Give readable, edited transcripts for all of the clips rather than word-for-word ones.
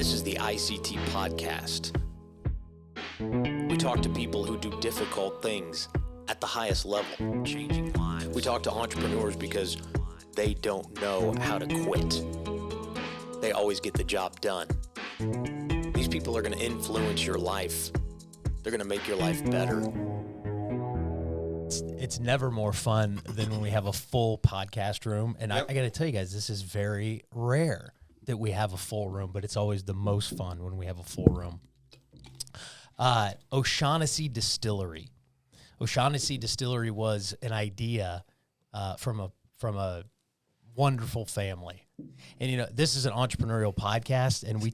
This is the ICT podcast. We talk to people who do difficult things at the highest level, changing lives. We talk to entrepreneurs because they don't know how to quit. They always get the job done. These people are going to influence your life. They're going to make your life better. It's never more fun than when we have a full podcast room. And Yep. I got to tell you guys, this is very rare that we have a full room, but it's always the most fun when we have a full room. O'Shaughnessy Distillery. O'Shaughnessy Distillery was an idea from a wonderful family. And, you know, this is an entrepreneurial podcast, and we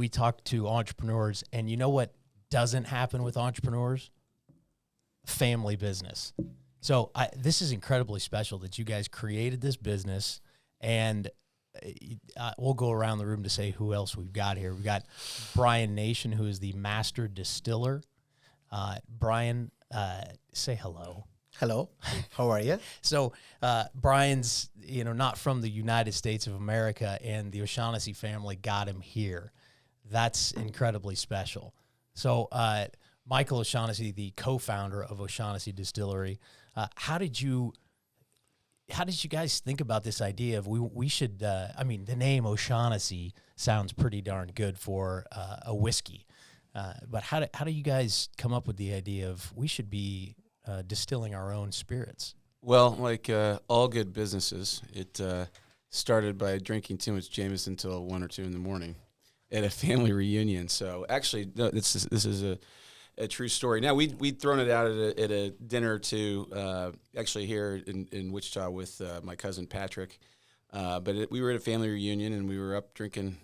talk to entrepreneurs, and you know what doesn't happen with entrepreneurs? Family business. So this is incredibly special that you guys created this business, and we'll go around the room to say who else we've got here. We've got Brian Nation, who is the master distiller. Brian, say hello. Hello, how are you? So Brian's, not from the United States of America, and the O'Shaughnessy family got him here. That's incredibly special. So Michael O'Shaughnessy, the co-founder of O'Shaughnessy Distillery, how did you guys think about this idea of we should? The name O'Shaughnessy sounds pretty darn good for a whiskey, but how do you guys come up with the idea of we should be distilling our own spirits? Well, like all good businesses, it started by drinking too much Jameson until 1 or 2 in the morning at a family reunion. So actually, no, this is a true story. Now, we'd thrown it out at a dinner to actually here in Wichita with my cousin Patrick. But we were at a family reunion, and we were up drinking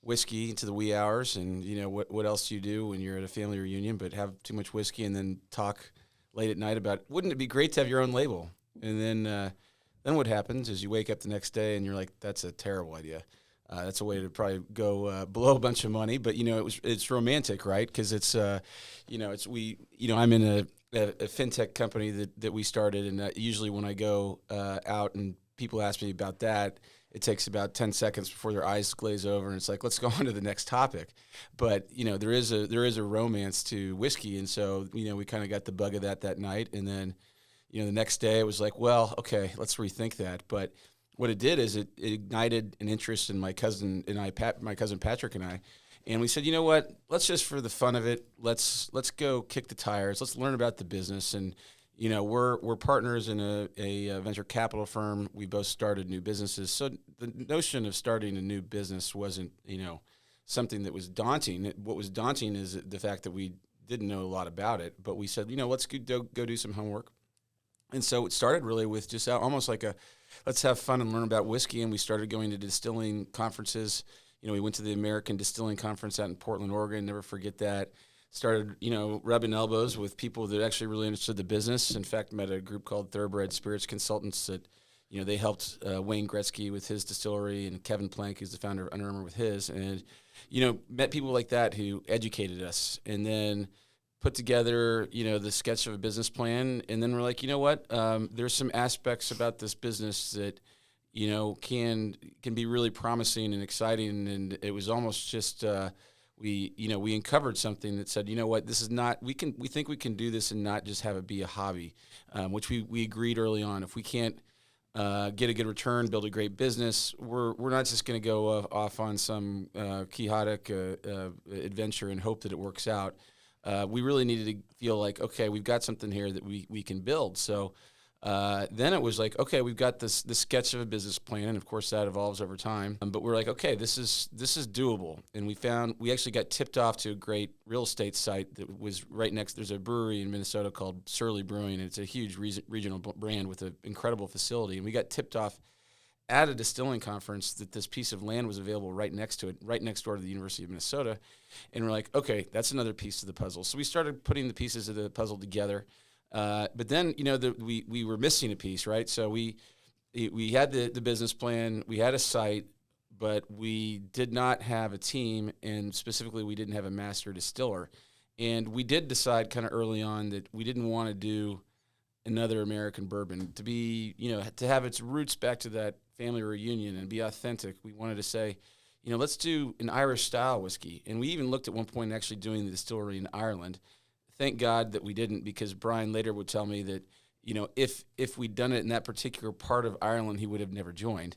whiskey into the wee hours. And, what else do you do when you're at a family reunion but have too much whiskey and then talk late at night about, wouldn't it be great to have your own label? And then what happens is you wake up the next day and you're like, that's a terrible idea. That's a way to probably go blow a bunch of money, but it's romantic, right? Because I'm in a fintech company that we started, and usually when I go out and people ask me about that, it takes about 10 seconds before their eyes glaze over, and it's like, let's go on to the next topic. But there is a romance to whiskey, and so we kind of got the bug of that night, and then the next day it was like, well, okay, let's rethink that, but. What it did is it ignited an interest in my cousin Patrick and I, and we said, you know what? Let's just for the fun of it, let's go kick the tires. Let's learn about the business, and we're partners in a venture capital firm. We both started new businesses, so the notion of starting a new business wasn't something that was daunting. What was daunting is the fact that we didn't know a lot about it, but we said, let's go do some homework. And so it started really with just almost like let's have fun and learn about whiskey. And we started going to distilling conferences. We went to the American Distilling Conference out in Portland, Oregon. Never forget that. Started, rubbing elbows with people that actually really understood the business. In fact, met a group called Thoroughbred Spirits Consultants that, they helped Wayne Gretzky with his distillery and Kevin Plank, who's the founder of Under Armour, with his. And, met people like that who educated us. And then put together, the sketch of a business plan, and then we're like, you know what? There's some aspects about this business that, can be really promising and exciting. And it was almost just we uncovered something that said, you know what? This is not. We think we can do this and not just have it be a hobby, which we agreed early on. If we can't get a good return, build a great business, we're not just going to go off on some quixotic adventure and hope that it works out. We really needed to feel like, okay, we've got something here that we can build. So then it was like, okay, we've got this sketch of a business plan, and of course that evolves over time. But we're like, okay, this is doable. And we actually got tipped off to a great real estate site that was right next. There's a brewery in Minnesota called Surly Brewing, and it's a huge regional brand with an incredible facility. And we got tipped off at a distilling conference that this piece of land was available right next to it, right next door to the University of Minnesota. And we're like, okay, that's another piece of the puzzle. So we started putting the pieces of the puzzle together. But then, we were missing a piece, right? So we had the business plan, we had a site, but we did not have a team, and specifically we didn't have a master distiller. And we did decide kind of early on that we didn't want to do another American bourbon, to be, to have its roots back to that family reunion and be authentic. We wanted to say, let's do an Irish style whiskey. And we even looked at one point actually doing the distillery in Ireland. Thank God that we didn't, because Brian later would tell me that, if we'd done it in that particular part of Ireland, he would have never joined.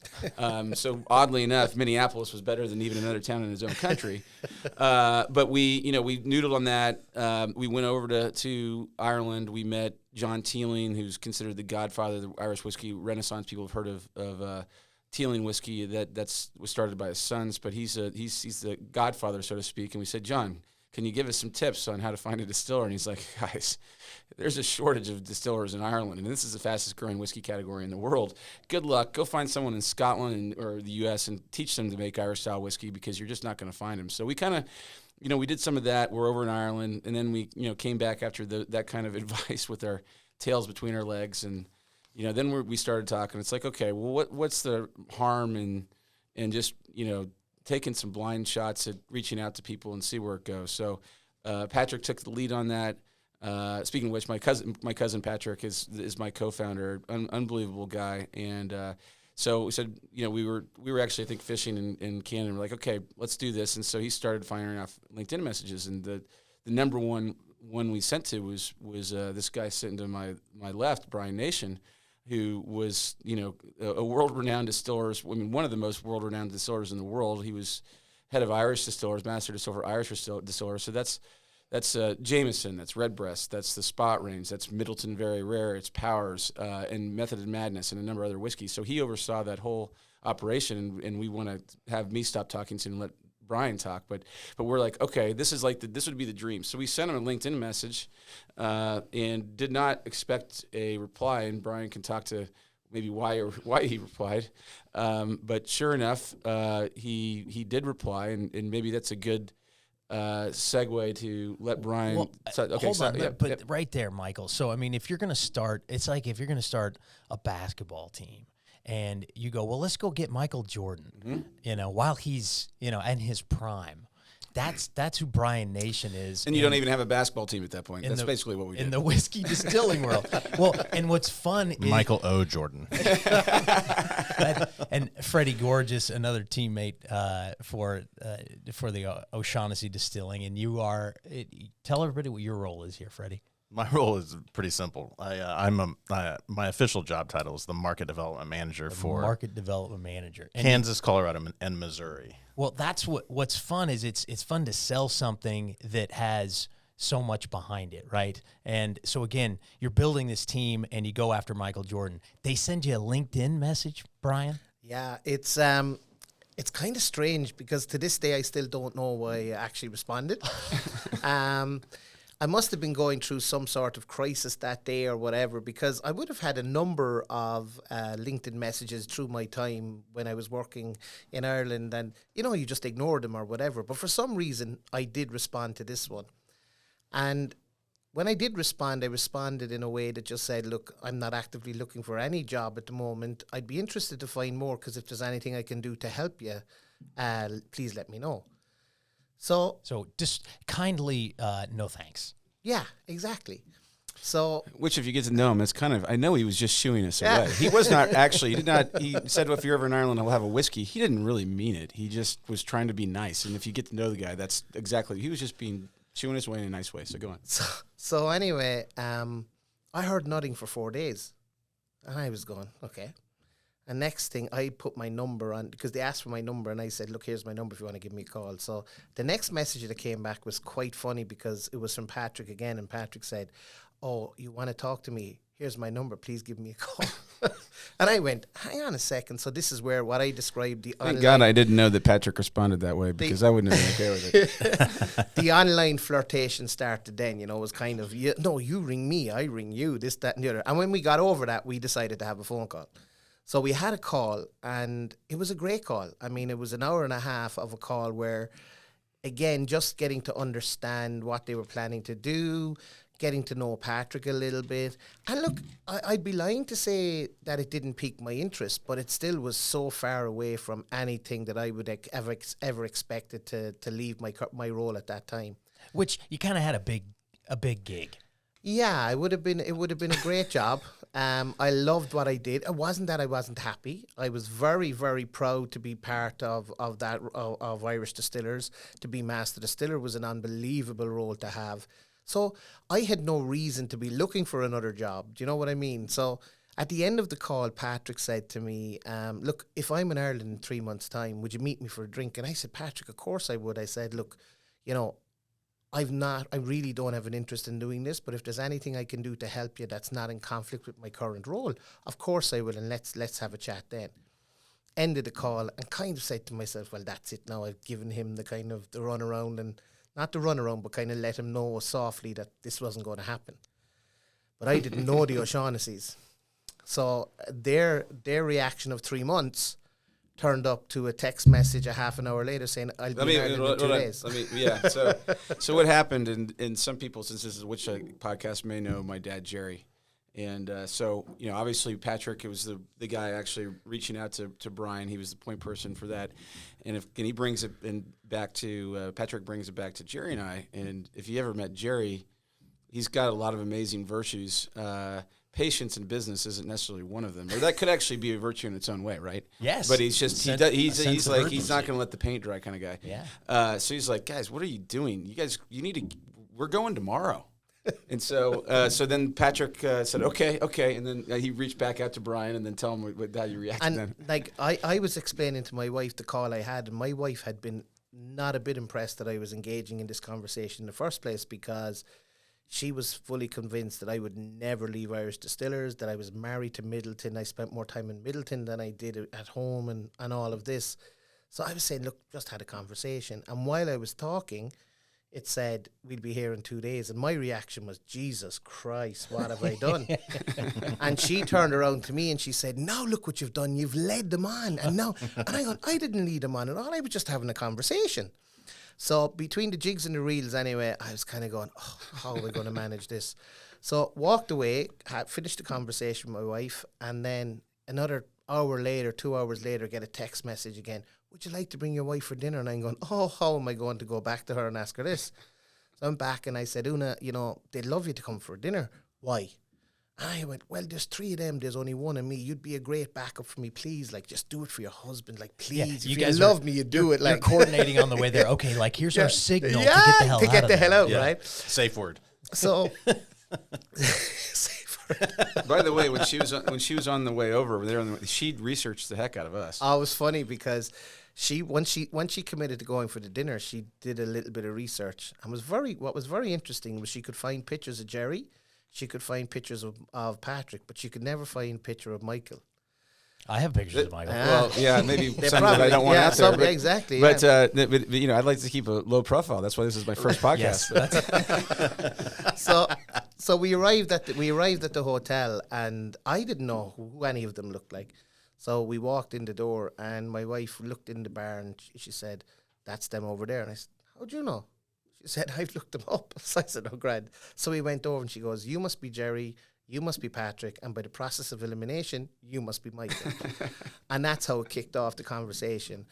So oddly enough, Minneapolis was better than even another town in his own country. But we noodled on that. We went over to Ireland. We met John Teeling, who's considered the godfather of the Irish whiskey Renaissance. People have heard of Teeling whiskey. Was started by his sons, but he's the godfather, so to speak. And we said, John, can you give us some tips on how to find a distiller? And he's like, guys, there's a shortage of distillers in Ireland, and this is the fastest growing whiskey category in the world. Good luck. Go find someone in Scotland or the U.S. and teach them to make Irish-style whiskey, because you're just not going to find them. So we kind of, we did some of that. We're over in Ireland, and then we, came back after that kind of advice with our tails between our legs, and, then we started talking. It's like, okay, well, what's the harm in just, taking some blind shots at reaching out to people and see where it goes. So Patrick took the lead on that. Speaking of which, my cousin Patrick is my co-founder, unbelievable guy. And so we said, we were actually, I think, fishing in Canada. We're like, okay, let's do this. And so he started firing off LinkedIn messages, and the number one we sent to was this guy sitting to my left, Brian Nation, who was, a world-renowned distiller. I mean, one of the most world-renowned distillers in the world. He was head of Irish distillers, master distiller for Irish distillers. So that's Jameson, that's Redbreast, that's the Spot range, that's Middleton Very Rare, it's Powers, and Method and Madness, and a number of other whiskeys. So he oversaw that whole operation, and we want to have me stop talking to him and let Brian talk, but we're like, okay, this would be the dream. So we sent him a LinkedIn message, and did not expect a reply. And Brian can talk to maybe why he replied, but sure enough, he did reply, and maybe that's a good segue to let Brian. Well, hold on, but right there, Michael. So I mean, if you're going to start, it's like if you're going to start a basketball team. And you go, well, let's go get Michael Jordan, while he's, in his prime. That's who Brian Nation is. And you don't even have a basketball team at that point. That's basically what we did. In the whiskey distilling world. Well, and what's fun is Michael O. Jordan. And Freddie Gorgeous, another teammate for the O'Shaughnessy Distilling. And tell everybody what your role is here, Freddie. My role is pretty simple. My official job title is the Market Development Manager for Market Development Manager, Kansas, Colorado, and Missouri. Well, that's what's fun is it's fun to sell something that has so much behind it, right? And so again, you're building this team, and you go after Michael Jordan. They send you a LinkedIn message, Brian? Yeah, it's kind of strange, because to this day I still don't know why I actually responded. I must have been going through some sort of crisis that day or whatever, because I would have had a number of LinkedIn messages through my time when I was working in Ireland, and, you just ignored them or whatever. But for some reason, I did respond to this one. And when I did respond, I responded in a way that just said, look, I'm not actively looking for any job at the moment. I'd be interested to find more, because if there's anything I can do to help you, please let me know. So just kindly, no thanks. Yeah, exactly. So, which, if you get to know him, it's kind of, I know he was just shooing us away. He was not actually, he said, well, if you're ever in Ireland, I'll have a whiskey. He didn't really mean it. He just was trying to be nice. And if you get to know the guy, that's exactly, he was just chewing his way in a nice way. So go on. So anyway, I heard nothing for 4 days, and I was going, okay. And next thing, I put my number on, because they asked for my number, and I said, look, here's my number if you want to give me a call. So the next message that came back was quite funny, because it was from Patrick again, and Patrick said, oh, you want to talk to me? Here's my number. Please give me a call. And I went, hang on a second. So this is where what I described the Thank God I didn't know that Patrick responded that way, because I wouldn't have been okay with it. The online flirtation started then, it was kind of, you ring me, I ring you, this, that, and the other. And when we got over that, we decided to have a phone call. So we had a call, and it was a great call. I mean, it was an hour and a half of a call where, again, just getting to understand what they were planning to do, getting to know Patrick a little bit. And look, I'd be lying to say that it didn't pique my interest, but it still was so far away from anything that I would ever expected to leave my role at that time. Which you kind of had a big gig. Yeah, it would have been a great job. I loved what I did. It wasn't that I wasn't happy. I was very, very proud to be part of Irish Distillers. To be master distiller was an unbelievable role to have. So I had no reason to be looking for another job. Do you know what I mean? So at the end of the call, Patrick said to me, look, if I'm in Ireland in 3 months' time, would you meet me for a drink? And I said, Patrick, of course I would. I said, look, you know, I really don't have an interest in doing this, but if there's anything I can do to help you that's not in conflict with my current role, of course I will, and let's have a chat then. Ended the call and kind of said to myself, well, that's it now. I've given him the kind of the run around, and not the run around, but kind of let him know softly that this wasn't going to happen. But I didn't know the O'Shaughnessy's. So their reaction of 3 months turned up to a text message a half an hour later saying, I'll be in Ireland in 2 days. So what happened, and some people, since this is which podcast may know my dad, Jerry. And so, you know, obviously Patrick, it was the guy actually reaching out to Brian. He was the point person for that. And he brings it back to, Patrick brings it back to Jerry and I. And if you ever met Jerry, he's got a lot of amazing virtues. Patience in business isn't necessarily one of them, or that could actually be a virtue in its own way, right? Yes. But he's just he's like urgency. he's not going to let the paint dry kind of guy. Yeah. So he's like, guys, what are you doing? You need to. We're going tomorrow. And so then Patrick said, okay, and then he reached back out to Brian and then tell him how you reacted. And then. like I was explaining to my wife the call I had, and my wife had been not a bit impressed that I was engaging in this conversation in the first place, because she was fully convinced that I would never leave Irish Distillers, that I was married to Middleton. I spent more time in Middleton than I did at home and all of this. So I was saying, look, just had a conversation. And while I was talking, it said, we'll be here in 2 days. And my reaction was, Jesus Christ, what have I done? And she turned around to me and she said, now look what you've done. You've led them on. And I go, I didn't lead them on at all. I was just having a conversation. So between the jigs and the reels anyway, I was kind of going, how are we going to manage this? So walked away, finished the conversation with my wife, and then another hour later, 2 hours later, get a text message again. Would you like to bring your wife for dinner? And I'm going, how am I going to go back to her and ask her this? So I'm back and I said, Una, you know, they'd love you to come for dinner. Why? And I went, well, there's 3 of them. There's only 1 of me. You'd be a great backup for me. Please, like, just do it for your husband. Like, please. Yeah, if you love me, you do it. You're Like, coordinating on the way there. Okay, like, here's our signal to get the hell out. Right? Safe word. So, By the way, when she was on the way over there, she researched the heck out of us. it was funny because once she committed to going for the dinner, she did a little bit of research, and what was very interesting was she could find pictures of Jerry, she could find pictures of Patrick, but she could never find a picture of Michael. I have pictures of Michael. Well, yeah, maybe They something that I don't want out there. But, exactly. But, but you know, I'd like to keep a low profile. That's why this is my first podcast. So we arrived at the hotel, and I didn't know who any of them looked like. So we walked in the door, and my wife looked in the bar, and she said, "That's them over there." And I said, "How'd you know?" She said, "I've looked them up." So I said, "Oh, grand." So we went over, and she goes, "You must be Jerry. You must be Patrick, and by the process of elimination, you must be Michael." And that's how it kicked off the conversation.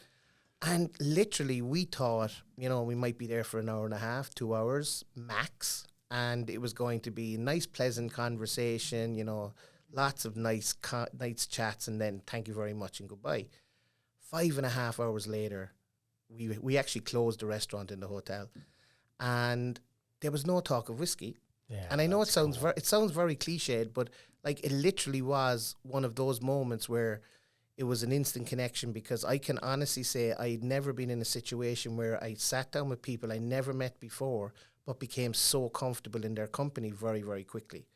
And literally, we thought, you know, we might be there for an hour and a half, 2 hours max, and it was going to be a nice, pleasant conversation, you know, lots of nice chats, and then thank you very much and goodbye. 5.5 hours later, we actually closed the restaurant in the hotel, and there was no talk of whiskey. Yeah, and I know it sounds very cliched, but like it literally was one of those moments where it was an instant connection, because I can honestly say I'd never been in a situation where I sat down with people I never met before, but became so comfortable in their company very, very quickly.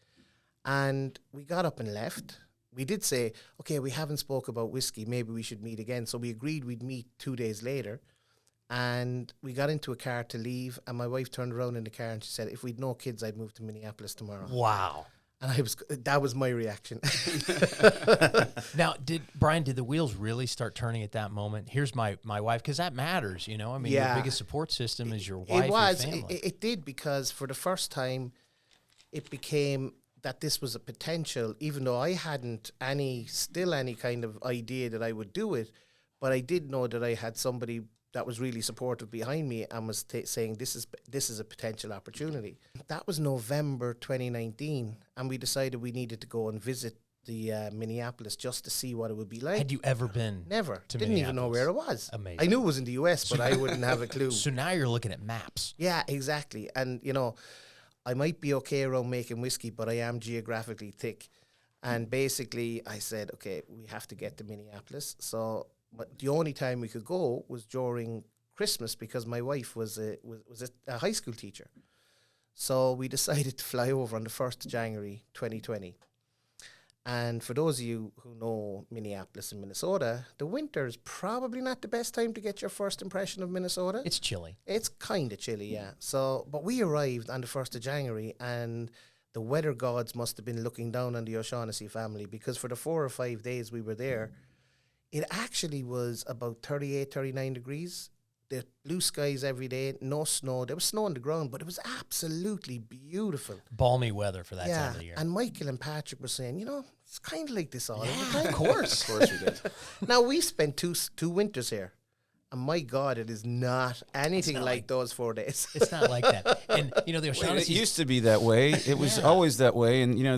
And we got up and left. We did say, okay, we haven't spoke about whiskey, maybe we should meet again. So we agreed we'd meet 2 days later. And we got into a car to leave, and my wife turned around in the car and she said, if we'd no kids, I'd move to Minneapolis tomorrow. Wow. And that was my reaction. Now, did the wheels really start turning at that moment? Here's my wife, because that matters, you know? I mean, your biggest support system is your wife, your family. It did, because for the first time, it became that this was a potential, even though I hadn't any kind of idea that I would do it, but I did know that I had somebody that was really supportive behind me and was saying this is a potential opportunity. That was November 2019, and we decided we needed to go and visit the Minneapolis just to see what it would be like. Had you ever been? Never. To Didn't even know where it was. Amazing. I knew it was in the US, but I wouldn't have a clue. So now you're looking at maps. Yeah, exactly. And, you know, I might be okay around making whiskey, but I am geographically thick. And basically, I said, okay, we have to get to Minneapolis. So the only time we could go was during Christmas because my wife was a high school teacher. So we decided to fly over on the 1st of January, 2020. And for those of you who know Minneapolis and Minnesota, the winter is probably not the best time to get your first impression of Minnesota. It's chilly. It's kind of chilly, yeah. So, but we arrived on the 1st of January, and the weather gods must have been looking down on the O'Shaughnessy family, because for the 4 or 5 days we were there, it actually was about 38, 39 degrees. The blue skies every day, no snow. There was snow on the ground, but it was absolutely beautiful. Balmy weather for that time of the year. And Michael and Patrick were saying, you know, it's kind of like this all the Yeah, time. of course. Of course we did. Now, we spent two winters here. And my God, it is not anything not like those 4 days. It's not like that. And, you know, the It O'Shaughnessy... used to be that way. It was always that way, and you know,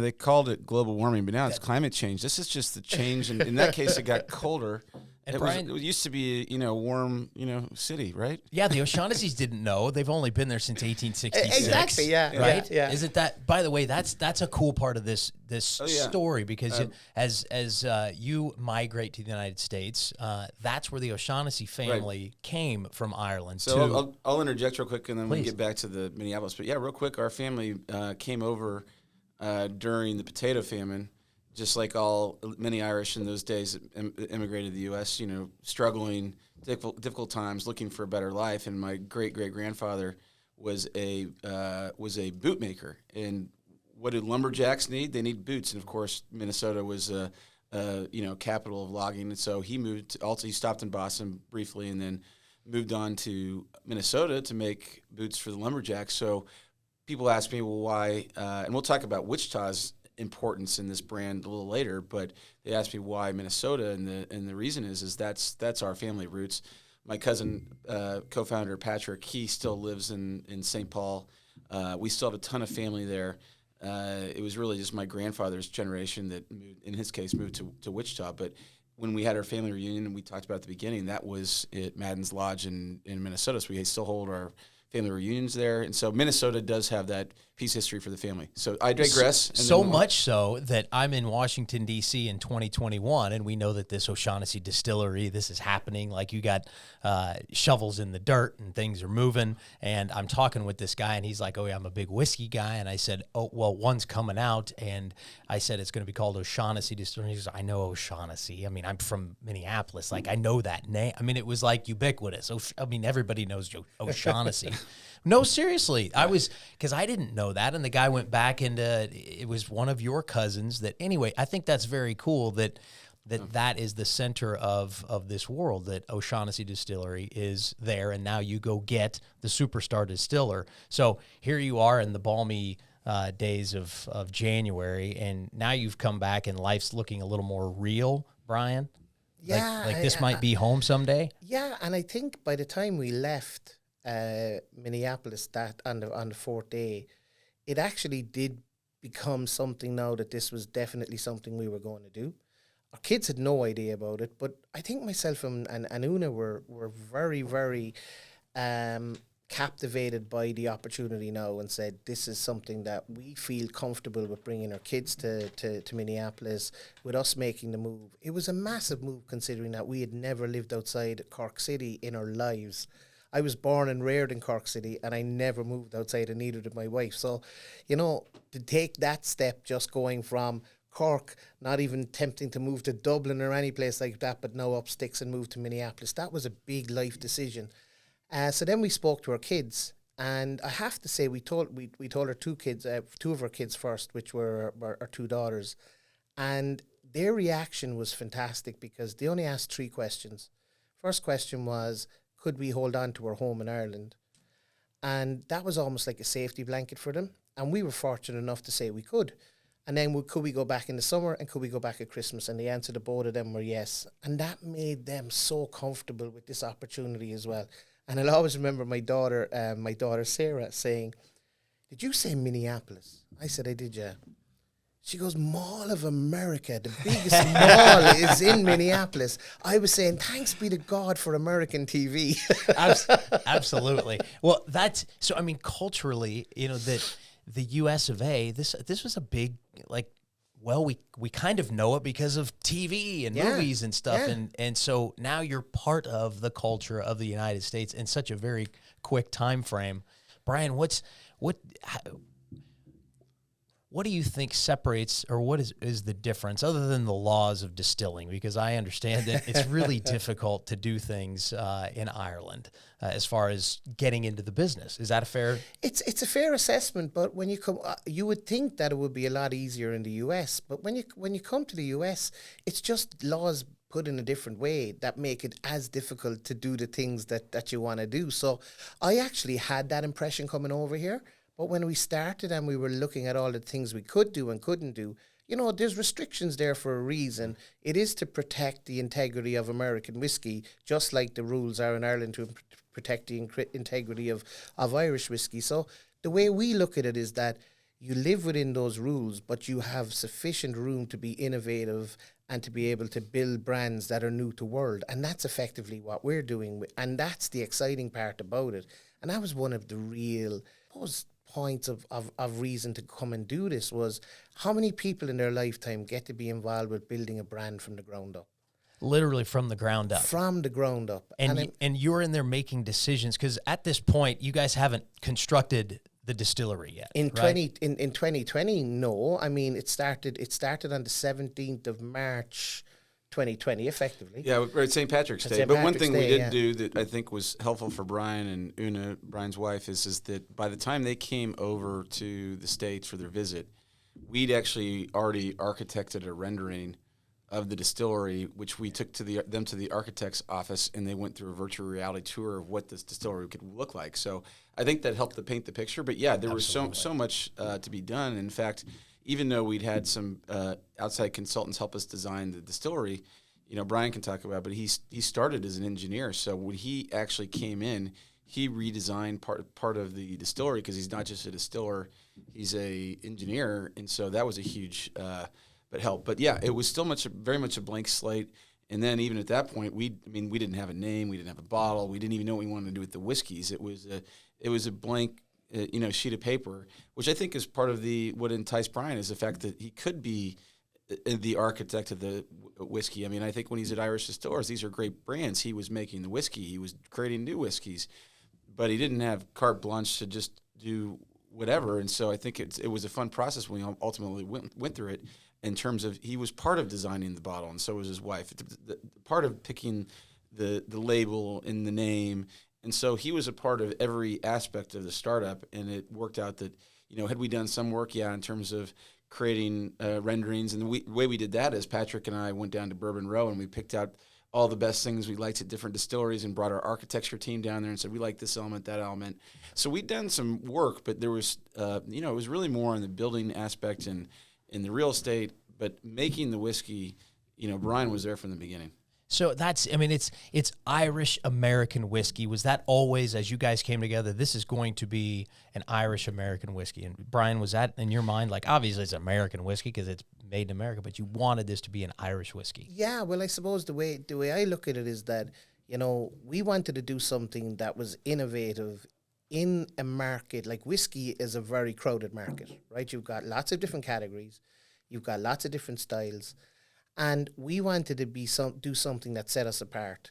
they called it global warming, but now it's climate change. This is just the change, and in that case, it got colder. And It Brian- used to be, a warm, city, right? Yeah, the O'Shaughnessys didn't know. They've only been there since 1866. Exactly, yeah, Right? yeah. Isn't that, by the way, that's a cool part of this Oh, yeah. story, because as you migrate to the United States, that's where the O'Shaughnessy family came from Ireland. So I'll interject real quick, and then we Please. can get back to the Minneapolis. But yeah, real quick, our family came over during the potato famine, just like many Irish in those days immigrated to the U.S. Struggling, difficult times, looking for a better life. And my great grandfather was a bootmaker. And what do lumberjacks need? They need boots. And of course, Minnesota was capital of logging. And so he moved. He stopped in Boston briefly, and then moved on to Minnesota to make boots for the lumberjacks. So people ask me, well, why? And we'll talk about Wichita's importance in this brand a little later, but they asked me why Minnesota, and the reason is that's our family roots. My cousin, co-founder Patrick, he still lives in St. Paul. We still have a ton of family there. It was really just my grandfather's generation that moved, in his case, moved to Wichita. But when we had our family reunion, and we talked about at the beginning, that was at Madden's Lodge in Minnesota. So we still hold our family reunions there, and so Minnesota does have that peace history for the family. So I digress. So much so that I'm in Washington, D.C. in 2021, and we know that this O'Shaughnessy distillery, this is happening. Like, you got shovels in the dirt and things are moving, and I'm talking with this guy, and he's like, oh, yeah, I'm a big whiskey guy. And I said, oh, well, one's coming out, and I said it's going to be called O'Shaughnessy Distillery. He goes, I know O'Shaughnessy. I mean, I'm from Minneapolis. Like, I know that name. I mean, it was like ubiquitous. Everybody knows O'Shaughnessy. No, seriously. Because I didn't know that. And the guy went back into, it was one of your cousins that, anyway, I think that's very cool that is the center of this world, that O'Shaughnessy Distillery is there. And now you go get the superstar distiller. So here you are in the balmy days of January. And now you've come back and life's looking a little more real, Brian. Yeah. Like this might be home someday. Yeah, and I think by the time we left Minneapolis that on the fourth day, it actually did become something now that this was definitely something we were going to do. Our kids had no idea about it, but I think myself and Una were very, very captivated by the opportunity now, and said this is something that we feel comfortable with bringing our kids to Minneapolis, with us making the move. It was a massive move, considering that we had never lived outside Cork City in our lives. I was born and reared in Cork City, and I never moved outside, and neither did my wife. So, to take that step, just going from Cork, not even tempting to move to Dublin or any place like that, but now up sticks and move to Minneapolis, that was a big life decision. So then we spoke to our kids, and I have to say we told our two of our kids first, which were our two daughters, and their reaction was fantastic, because they only asked 3 questions. First question was, could we hold on to our home in Ireland? And that was almost like a safety blanket for them. And we were fortunate enough to say we could. And then could we go back in the summer and could we go back at Christmas? And the answer to both of them were yes. And that made them so comfortable with this opportunity as well. And I'll always remember my daughter Sarah saying, "Did you say Minneapolis?" I said, "I did, yeah." She goes, "Mall of America, the biggest mall is in Minneapolis." I was saying, thanks be to God for American TV. Absolutely. Well, that's so. I mean, culturally, that the U.S. of A. This was a big Well, we kind of know it because of TV and movies and stuff, and so now you're part of the culture of the United States in such a very quick time frame. Brian, what do you think separates, or what is the difference, other than the laws of distilling? Because I understand that it's really difficult to do things in Ireland as far as getting into the business. Is that a fair? It's a fair assessment, but when you come, you would think that it would be a lot easier in the US. But when you come to the US, it's just laws put in a different way that make it as difficult to do the things that you want to do. So I actually had that impression coming over here. But when we started and we were looking at all the things we could do and couldn't do, there's restrictions there for a reason. It is to protect the integrity of American whiskey, just like the rules are in Ireland to protect the integrity of Irish whiskey. So the way we look at it is that you live within those rules, but you have sufficient room to be innovative and to be able to build brands that are new to world. And that's effectively what we're doing. And that's the exciting part about it. And that was one of the real points of reason to come and do this, was how many people in their lifetime get to be involved with building a brand from the ground up. Literally from the ground up. From the ground up. And you're in there making decisions, because at this point, you guys haven't constructed the distillery yet. In right? 2020, no. I mean, it started on the 17th of March 2020, effectively. Yeah, we're at St. Patrick's Day. St. But one Patrick's thing Day, we did yeah. do that I think was helpful for Brian and Una, Brian's wife, is that by the time they came over to the States for their visit, we'd actually already architected a rendering of the distillery, which we took to them to the architect's office, and they went through a virtual reality tour of what this distillery could look like. So I think that helped to paint the picture. But yeah, there was so much to be done. In fact, even though we'd had some outside consultants help us design the distillery, Brian can talk about it, but he started as an engineer. So when he actually came in, he redesigned part of the distillery, because he's not just a distiller, he's a engineer. And so that was a huge help. But yeah, it was still very much a blank slate. And then even at that point, we didn't have a name, we didn't have a bottle, we didn't even know what we wanted to do with the whiskeys. It was a blank sheet of paper, which I think is part of what enticed Brian, is the fact that he could be the architect of the whiskey. I mean, I think when he's at Irish Distillers, these are great brands. He was making the whiskey, he was creating new whiskeys, but he didn't have carte blanche to just do whatever. And so I think it was a fun process when we ultimately went through it, in terms of he was part of designing the bottle, and so was his wife. The part of picking the label and the name. And so he was a part of every aspect of the startup, and it worked out that, had we done some work, in terms of creating renderings, and the way we did that is Patrick and I went down to Bourbon Row and we picked out all the best things we liked at different distilleries and brought our architecture team down there and said, we like this element, that element. So we'd done some work, but there was, it was really more on the building aspect and in the real estate, but making the whiskey, Brian was there from the beginning. So it's Irish-American whiskey. Was that always, as you guys came together, this is going to be an Irish-American whiskey? And Brian, was that in your mind? Like, obviously it's American whiskey because it's made in America, but you wanted this to be an Irish whiskey. Yeah, well, I suppose the way I look at it is that, we wanted to do something that was innovative in a market. Like, whiskey is a very crowded market, right? You've got lots of different categories. You've got lots of different styles. And we wanted to do something that set us apart,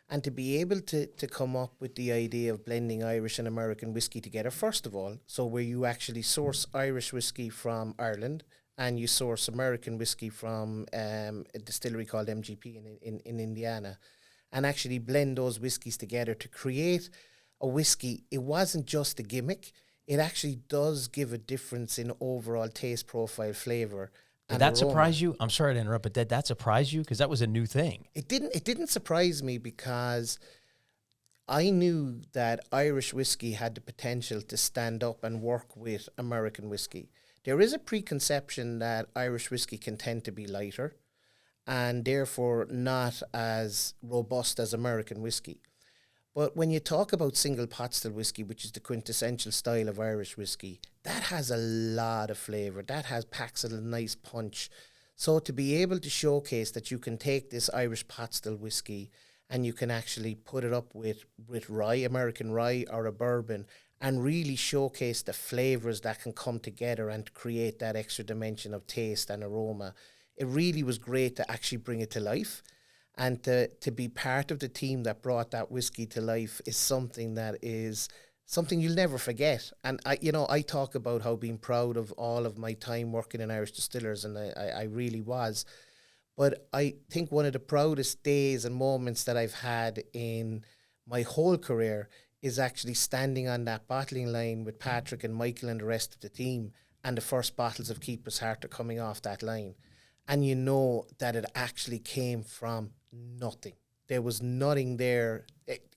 and to be able to come up with the idea of blending Irish and American whiskey together, first of all, so where you actually source Irish whiskey from Ireland and you source American whiskey from a distillery called MGP in Indiana, and actually blend those whiskeys together to create a whiskey. It wasn't just a gimmick. It actually does give a difference in overall taste profile, flavor. Did that surprise you? I'm sorry to interrupt, but did that surprise you? Because that was a new thing. It didn't surprise me, because I knew that Irish whiskey had the potential to stand up and work with American whiskey. there is a preconception that Irish whiskey can tend to be lighter and therefore not as robust as American whiskey. But when you talk about single pot still whiskey, which is the quintessential style of Irish whiskey, that has a lot of flavour. That packs a nice punch. So to be able to showcase that you can take this Irish pot still whiskey and you can actually put it up with rye, American rye or a bourbon, and really showcase the flavours that can come together and create that extra dimension of taste and aroma. It really was great to actually bring it to life. And to be part of the team that brought that whiskey to life is something you'll never forget. And I talk about how being proud of all of my time working in Irish Distillers, and I really was. But I think one of the proudest days and moments that I've had in my whole career is actually standing on that bottling line with Patrick and Michael and the rest of the team, and the first bottles of Keeper's Heart are coming off that line. And you know that it actually came from nothing. There was nothing there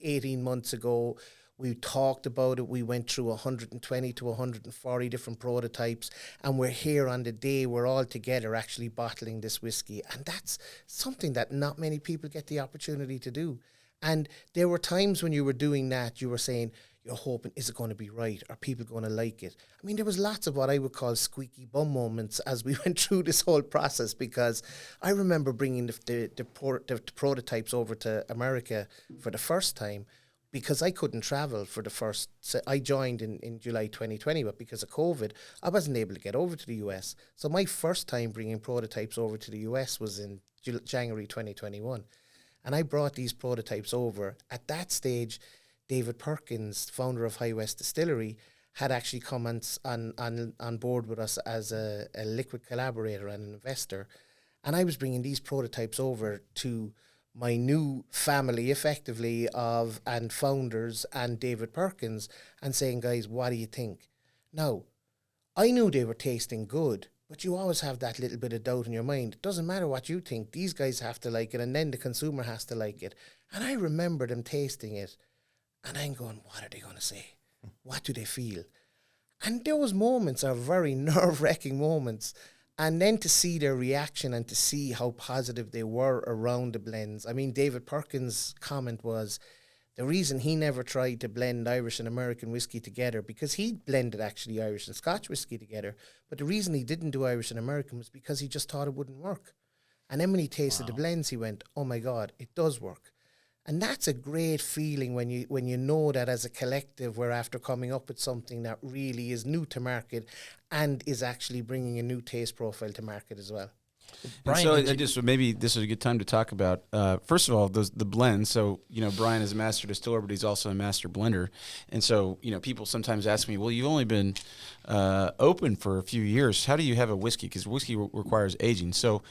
18 months ago. We talked about it. We went through 120 to 140 different prototypes, and we're here on the day we're all together actually bottling this whiskey. And that's something that not many people get the opportunity to do. And there were times when you were doing that, you were saying, you're hoping, is it going to be right? Are people going to like it? I mean, there was lots of what I would call squeaky bum moments as we went through this whole process, because I remember bringing the prototypes over to America for the first time because I couldn't travel for the first... I joined in July 2020, but because of COVID, I wasn't able to get over to the US. So my first time bringing prototypes over to the US was in January 2021. And I brought these prototypes over. At that stage, David Perkins, founder of High West Distillery, had actually come on board with us as a liquid collaborator and an investor. And I was bringing these prototypes over to my new family, effectively, and founders and David Perkins, and saying, guys, what do you think? Now, I knew they were tasting good, but you always have that little bit of doubt in your mind. It doesn't matter what you think. These guys have to like it, and then the consumer has to like it. And I remember them tasting it, and I'm going, what are they going to say? What do they feel? And those moments are very nerve-wracking moments. And then to see their reaction and to see how positive they were around the blends. I mean, David Perkins' comment was the reason he never tried to blend Irish and American whiskey together, because he blended actually Irish and Scotch whiskey together. But the reason he didn't do Irish and American was because he just thought it wouldn't work. And then when he tasted the blends, he went, oh my God, it does work. And that's a great feeling when you know that as a collective we're after coming up with something that really is new to market and is actually bringing a new taste profile to market as well. Brian, so maybe this is a good time to talk about, first of all, the blends. So, Brian is a master distiller, but he's also a master blender. And so, people sometimes ask me, well, you've only been open for a few years. How do you have a whiskey? Because whiskey requires aging. So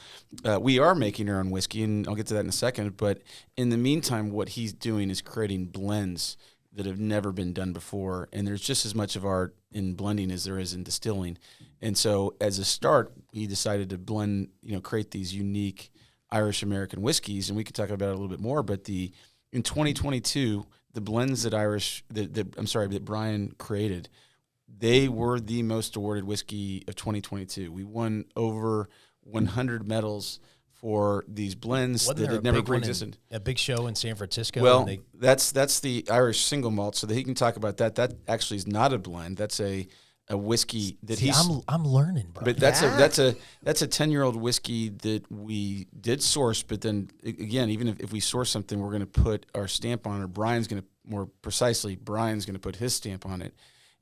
we are making our own whiskey, and I'll get to that in a second. But in the meantime, what he's doing is creating blends that have never been done before. And there's just as much of art in blending as there is in distilling. And so as a start, he decided to blend, create these unique Irish-American whiskeys, and we could talk about it a little bit more, but in 2022, the blends that Brian created, they were the most awarded whiskey of 2022. We won over 100 medals for these blends that had never pre-existed. A big show in San Francisco. Well, that's the Irish single malt, so that he can talk about that. That actually is not a blend. That's a whiskey that I'm learning, bro. But that's a 10-year-old whiskey that we did source. But then again, even if we source something, we're going to put our stamp on it. Or Brian's going to put his stamp on it,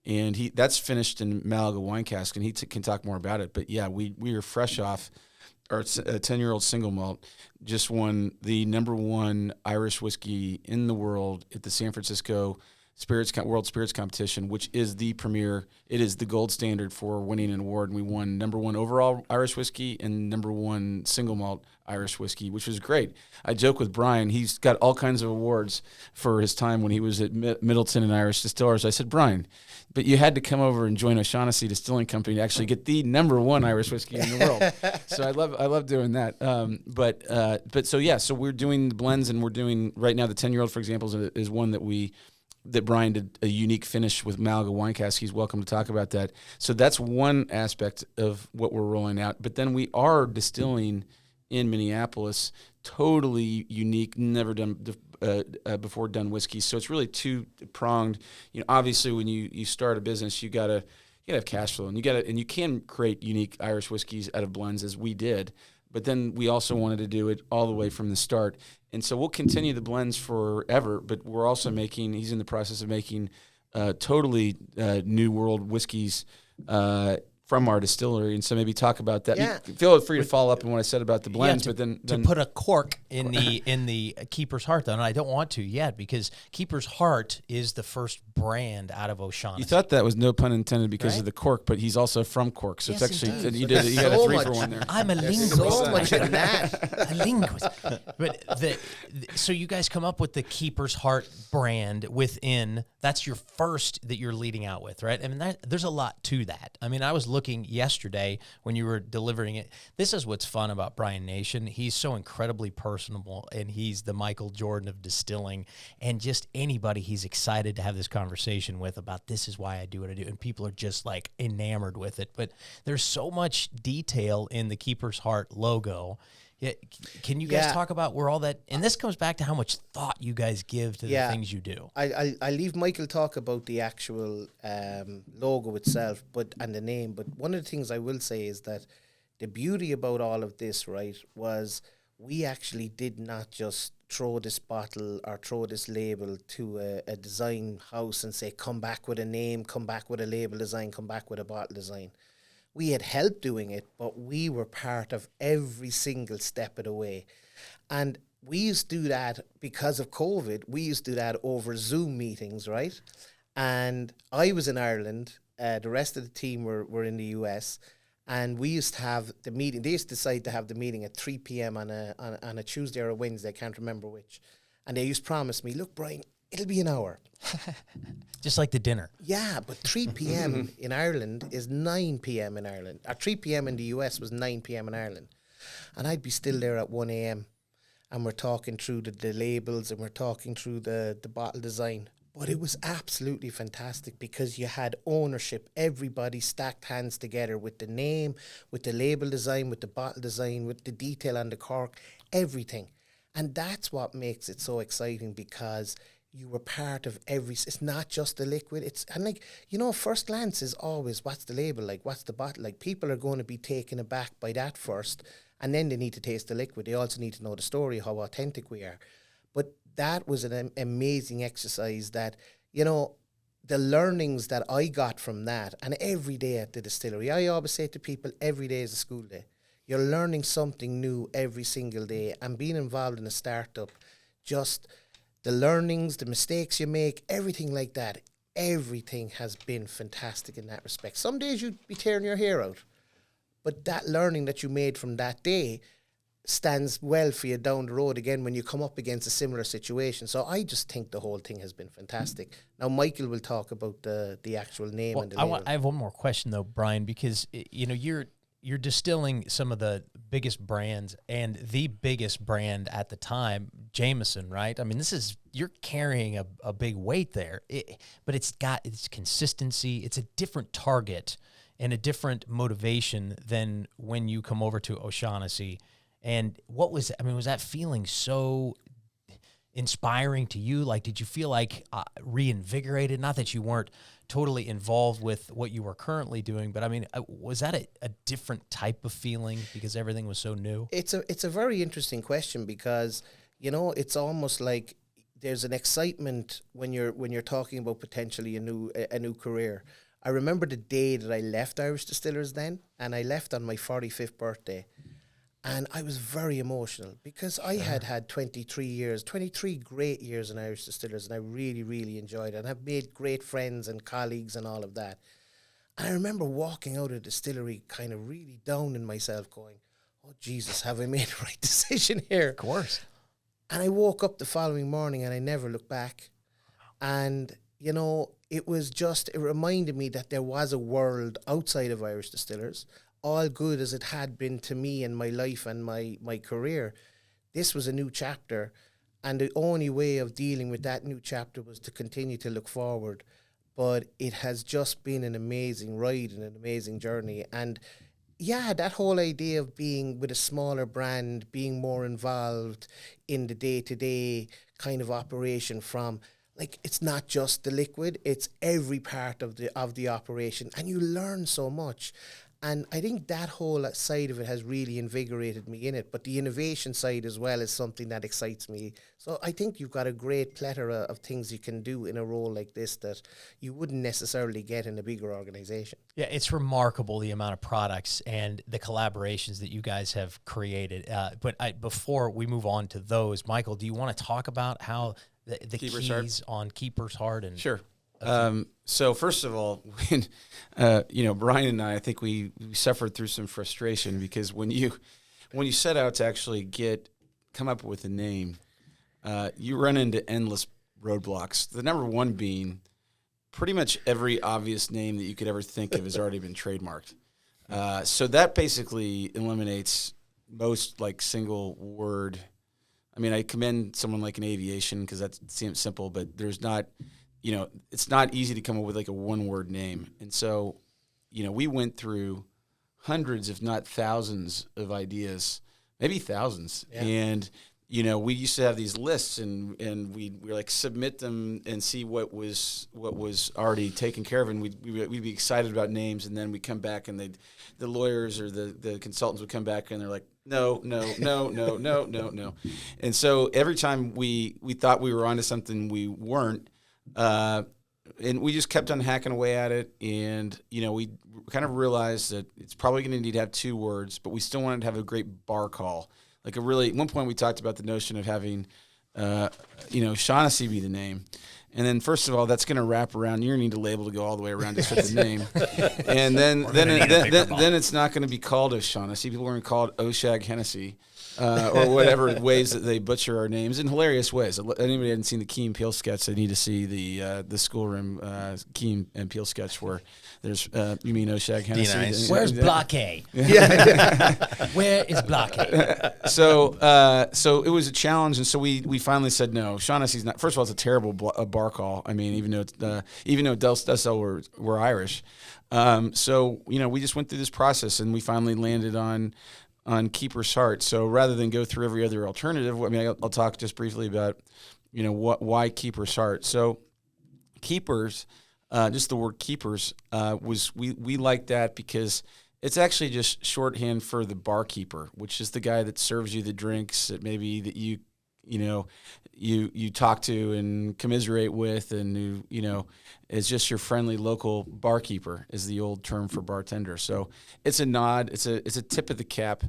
and that's finished in Malaga wine cask, and he can talk more about it. But yeah, we are fresh off our 10-year-old single malt. Just won the #1 Irish whiskey in the world at the San Francisco World Spirits Competition, which is the premier. It is the gold standard for winning an award. And we won #1 overall Irish whiskey and #1 single malt Irish whiskey, which was great. I joke with Brian. He's got all kinds of awards for his time when he was at Middleton and Irish Distillers. I said, Brian, but you had to come over and join O'Shaughnessy Distilling Company to actually get the #1 Irish whiskey in the world. So I love doing that. So we're doing the blends, and we're doing right now the 10-year-old, for example, is one that we that Brian did a unique finish with Malaga wine cask. He's welcome to talk about that. So that's one aspect of what we're rolling out. But then we are distilling in Minneapolis, totally unique, never done before done whiskey. So it's really two pronged. You know, obviously when you start a business, you gotta have cash flow, and you can create unique Irish whiskeys out of blends as we did. But then we also wanted to do it all the way from the start. And so we'll continue the blends forever, but we're also he's in the process of making totally new world whiskeys from our distillery. And so maybe talk about that. Yeah. Feel free to follow up on what I said about the blends, to, but then to put a cork in the Keeper's Heart, though, and I don't want to yet, because Keeper's Heart is the first brand out of O'Shaughnessy. You thought that was no pun intended because Right? of the Cork, but he's also from Cork, so Yes, it's actually indeed. you got a So 3 for much. 1 there. I'm a linguist. So much in that. A linguist. But so you guys come up with the Keeper's Heart brand within. That's your first that you're leading out with, right? I mean, there's a lot to that. I mean, I was looking yesterday when you were delivering it. This is what's fun about Brian Nation. He's so incredibly personable, and he's the Michael Jordan of distilling. And just anybody he's excited to have this conversation with about this is why I do what I do. And people are just like enamored with it. But there's so much detail in the Keeper's Heart logo. Yeah, can you guys talk about where all that, and this comes back to how much thought you guys give to the things you do. I leave Michael talk about the actual logo itself, and the name. But one of the things I will say is that the beauty about all of this, right, was we actually did not just throw this bottle or throw this label to a design house and say, come back with a name, come back with a label design, come back with a bottle design. We had help doing it, but we were part of every single step of the way. And we used to do that because of COVID. We used to do that over Zoom meetings, right? And I was in Ireland. The rest of the team were in the US. And we used to have the meeting. They used to decide to have the meeting at 3 p.m. on a Tuesday or a Wednesday. I can't remember which. And they used to promise me, look, Brian, it'll be an hour. Just like the dinner. Yeah, but 3 p.m. in Ireland is 9 p.m. in Ireland. Or 3 p.m. in the US was 9 p.m. in Ireland. And I'd be still there at 1 a.m. and we're talking through the labels and we're talking through the bottle design. But it was absolutely fantastic because you had ownership. Everybody stacked hands together with the name, with the label design, with the bottle design, with the detail on the cork, everything. And that's what makes it so exciting because you were part of it's not just the liquid. And like, you know, first glance is always, what's the label like? What's the bottle like? People are going to be taken aback by that first, and then they need to taste the liquid. They also need to know the story, how authentic we are. But that was an amazing exercise that, you know, the learnings that I got from that, and every day at the distillery, I always say to people, every day is a school day. You're learning something new every single day, and being involved in a startup, just the learnings, the mistakes you make, everything like that, everything has been fantastic in that respect. Some days you'd be tearing your hair out, but that learning that you made from that day stands well for you down the road again when you come up against a similar situation. So I just think the whole thing has been fantastic. Now Michael will talk about the actual name and the label. I have one more question though, Brian, because you know you're distilling some of the biggest brands, and the biggest brand at the time, Jameson, right? I mean, you're carrying a big weight there, but it's got its consistency. It's a different target and a different motivation than when you come over to O'Shaughnessy. And was that feeling so inspiring to you? Like, did you feel like reinvigorated? Not that you weren't totally involved with what you were currently doing, but I mean, was that a different type of feeling because everything was so new? It's a very interesting question because, you know, it's almost like there's an excitement when you're talking about potentially a new career. I remember the day that I left Irish Distillers then, and I left on my 45th birthday. And I was very emotional because I had 23 great years in Irish Distillers, and I really, really enjoyed it. And I've made great friends and colleagues and all of that. And I remember walking out of the distillery kind of really down in myself going, oh, Jesus, have I made the right decision here? Of course. And I woke up the following morning and I never looked back. And, you know, it reminded me that there was a world outside of Irish Distillers. All good as it had been to me in my life and my career, this was a new chapter. And the only way of dealing with that new chapter was to continue to look forward. But it has just been an amazing ride and an amazing journey. And yeah, that whole idea of being with a smaller brand, being more involved in the day-to-day kind of operation from, like, it's not just the liquid, it's every part of the operation, and you learn so much. And I think that whole side of it has really invigorated me in it. But the innovation side as well is something that excites me. So I think you've got a great plethora of things you can do in a role like this that you wouldn't necessarily get in a bigger organization. Yeah, it's remarkable the amount of products and the collaborations that you guys have created. But before we move on to those, Michael, do you want to talk about how the Keeper's keys on Keeper's Heart? And Sure. So first of all, when, Brian and I think we suffered through some frustration because when you set out to actually come up with a name, you run into endless roadblocks. The number one being pretty much every obvious name that you could ever think of has already been trademarked. So that basically eliminates most like single word. I mean, I commend someone like an aviation because that seems simple, but there's not. It's not easy to come up with like a one-word name. And so, we went through hundreds, if not thousands of ideas, maybe thousands. Yeah. And, we used to have these lists and we like submit them and see what was already taken care of. And we'd be excited about names. And then we come back and the lawyers or the consultants would come back and they're like, no. And so every time we thought we were onto something, we weren't. And we just kept on hacking away at it, and we kind of realized that it's probably going to need to have two words, but we still wanted to have a great bar call. Like at one point we talked about the notion of having, Shaughnessy be the name, and then first of all that's going to wrap around. You're going to need a label to go all the way around just for the name, and then it's not going to be called O'Shaughnessy. People are going to call it O'Shag Hennessy. Or whatever ways that they butcher our names in hilarious ways. Anybody hadn't seen the Key and Peele sketch, they need to see the schoolroom Key and Peele sketch where there's you mean O'Shag Hennessy? Nice. Where's Block A? Where is Block A? So it was a challenge, and so we finally said no. Shaughnessy's not. First of all, it's a terrible bar call. I mean, even though Distiller were Irish, so we just went through this process, and we finally landed on Keeper's Heart. So rather than go through every other alternative, I mean, I'll talk just briefly about, why Keeper's Heart. So Keepers, just the word Keepers, we like that because it's actually just shorthand for the barkeeper, which is the guy that serves you the drinks that maybe that you talk to and commiserate with, and who is just your friendly local barkeeper is the old term for bartender. So it's a nod, it's a tip of the cap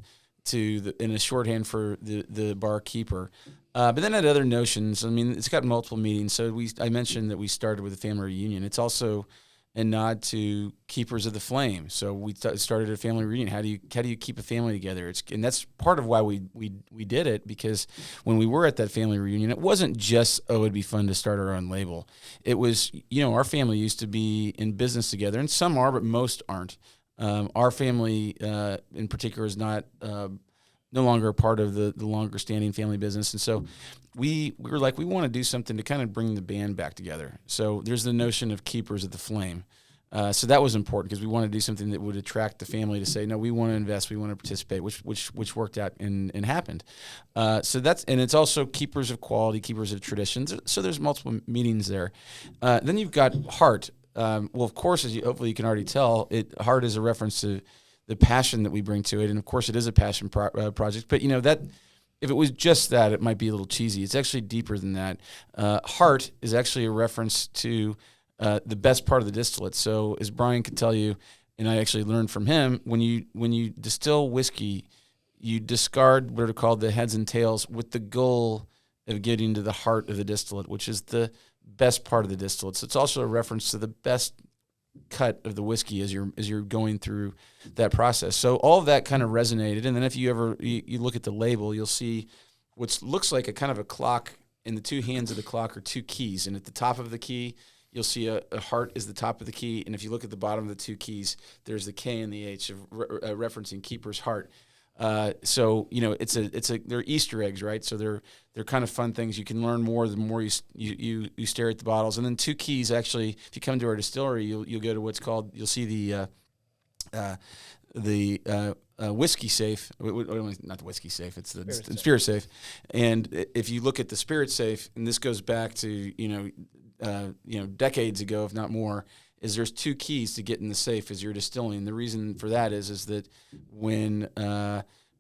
to in a shorthand for the barkeeper. But then it had other notions. I mean, it's got multiple meanings. So I mentioned that we started with a family reunion. It's also a nod to Keepers of the Flame. So we started a family reunion. How do you keep a family together? And that's part of why we did it, because when we were at that family reunion, it wasn't just, it'd be fun to start our own label. It was, our family used to be in business together, and some are, but most aren't. Our family in particular is not no longer a part of the longer standing family business. And so we were like, we want to do something to kind of bring the band back together. So there's the notion of Keepers of the Flame. So that was important because we wanted to do something that would attract the family to say, no, we want to invest, we want to participate, which worked out and happened. So it's also Keepers of Quality, Keepers of Traditions. So there's multiple meanings there. Then you've got Heart. Well, of course, hopefully you can already tell, Heart is a reference to the passion that we bring to it, and of course it is a passion project. But that if it was just that, it might be a little cheesy. It's actually deeper than that. Heart is actually a reference to the best part of the distillate. So as Brian could tell you, and I actually learned from him, when you distill whiskey, you discard what are called the heads and tails with the goal of getting to the heart of the distillate, which is the best part of the distillate. So it's also a reference to the best cut of the whiskey as you're going through that process. So all of that kind of resonated. And then if you look at the label, you'll see what looks like a kind of a clock, and the two hands of the clock are two keys. And at the top of the key, you'll see a heart is the top of the key. And if you look at the bottom of the two keys, there's the K and the H, referencing Keeper's Heart. So they're Easter eggs, right? So they're kind of fun things. You can learn more the more you stare at the bottles. And then 2 keys, actually, if you come to our distillery, you'll go to what's called, you'll see the whiskey safe. Not the whiskey safe, it's the spirit safe. And if you look at the spirit safe, and this goes back to decades ago, if not more, is there's 2 keys to get in the safe as you're distilling. The reason for that is that when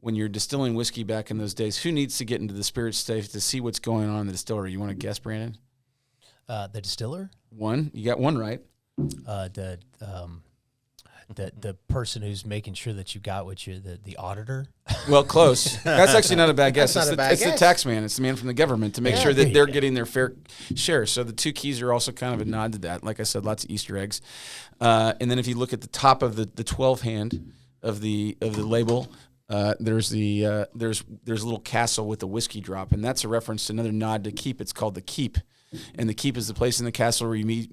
you're distilling whiskey back in those days, who needs to get into the spirit safe to see what's going on in the distillery? You want to guess, Brandon? The distiller? One. You got one right. The person who's making sure that you got what the auditor. Well, close. That's actually not a bad guess. That's not a bad it's guess. the tax man. It's the man from the government to make sure that they're getting their fair share. So the 2 keys are also kind of a nod to that. Like I said, lots of Easter eggs. And then if you look at the top of the 12 hand of the label, there's a little castle with a whiskey drop, and that's a reference to another nod to keep. It's called the keep. And the keep is the place in the castle where you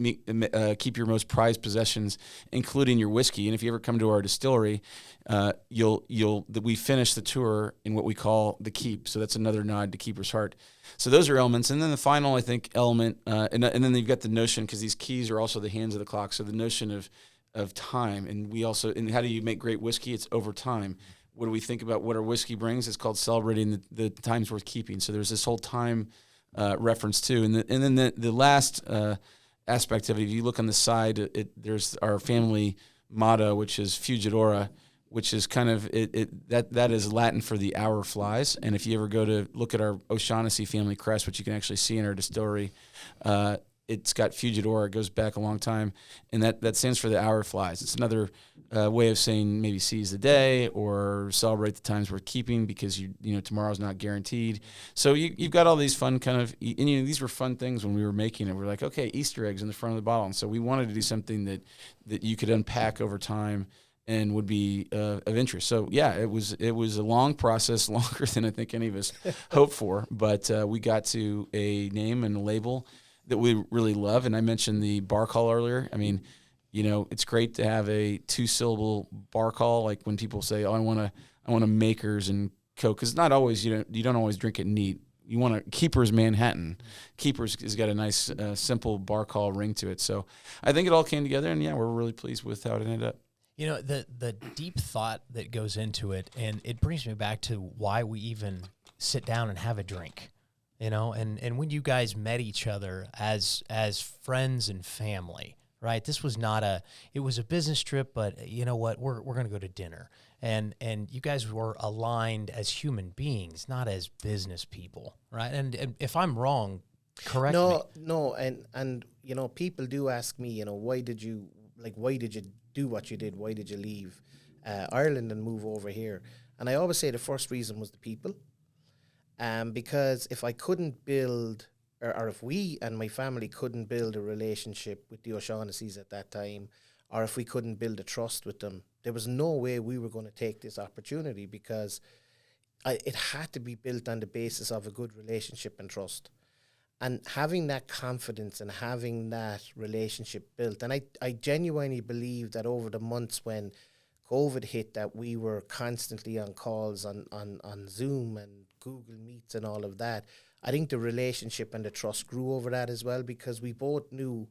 keep your most prized possessions, including your whiskey. And if you ever come to our distillery, we finish the tour in what we call the keep. So that's another nod to Keeper's Heart. So those are elements. And then the final, I think, element, and then you've got the notion, because these keys are also the hands of the clock. So the notion of time. And how do you make great whiskey? It's over time. What do we think about what our whiskey brings? It's called celebrating the times worth keeping. So there's this whole time reference too, and then the last aspect of it. If you look on the side, there's our family motto, which is Fugidora, which is kind of that is Latin for the hour flies. And if you ever go to look at our O'Shaughnessy family crest, which you can actually see in our distillery, it's got Fugidora. It goes back a long time, and that stands for the hour flies. It's another way of saying maybe seize the day or celebrate the times worth keeping, because tomorrow's not guaranteed. So you've got all these fun kind of, and these were fun things when we were making it. We're like, okay, Easter eggs in the front of the bottle, and so we wanted to do something that you could unpack over time and would be of interest. So yeah, it was a long process, longer than I think any of us hoped for, but we got to a name and a label that we really love. And I mentioned the bar call earlier. I mean, it's great to have a 2-syllable bar call. Like when people say, "Oh, I want a Makers and Coke," because not always you don't always drink it neat. You want a Keeper's Manhattan. Keeper's has got a nice simple bar call ring to it. So I think it all came together, and yeah, we're really pleased with how it ended up. The deep thought that goes into it, and it brings me back to why we even sit down and have a drink. And when you guys met each other as friends and family, right? This was it was a business trip, but you know what? We're going to go to dinner. And you guys were aligned as human beings, not as business people, right? And if I'm wrong, correct me. No, and people do ask me, why did you do what you did? Why did you leave Ireland and move over here? And I always say the first reason was the people. Because if I couldn't build, or if we and my family couldn't build a relationship with the O'Shaughnessy's at that time, or if we couldn't build a trust with them, there was no way we were going to take this opportunity, because it had to be built on the basis of a good relationship and trust. And having that confidence and having that relationship built, and I genuinely believe that over the months when COVID hit, that we were constantly on calls on Zoom and Google Meets and all of that. I think the relationship and the trust grew over that as well, because we both knew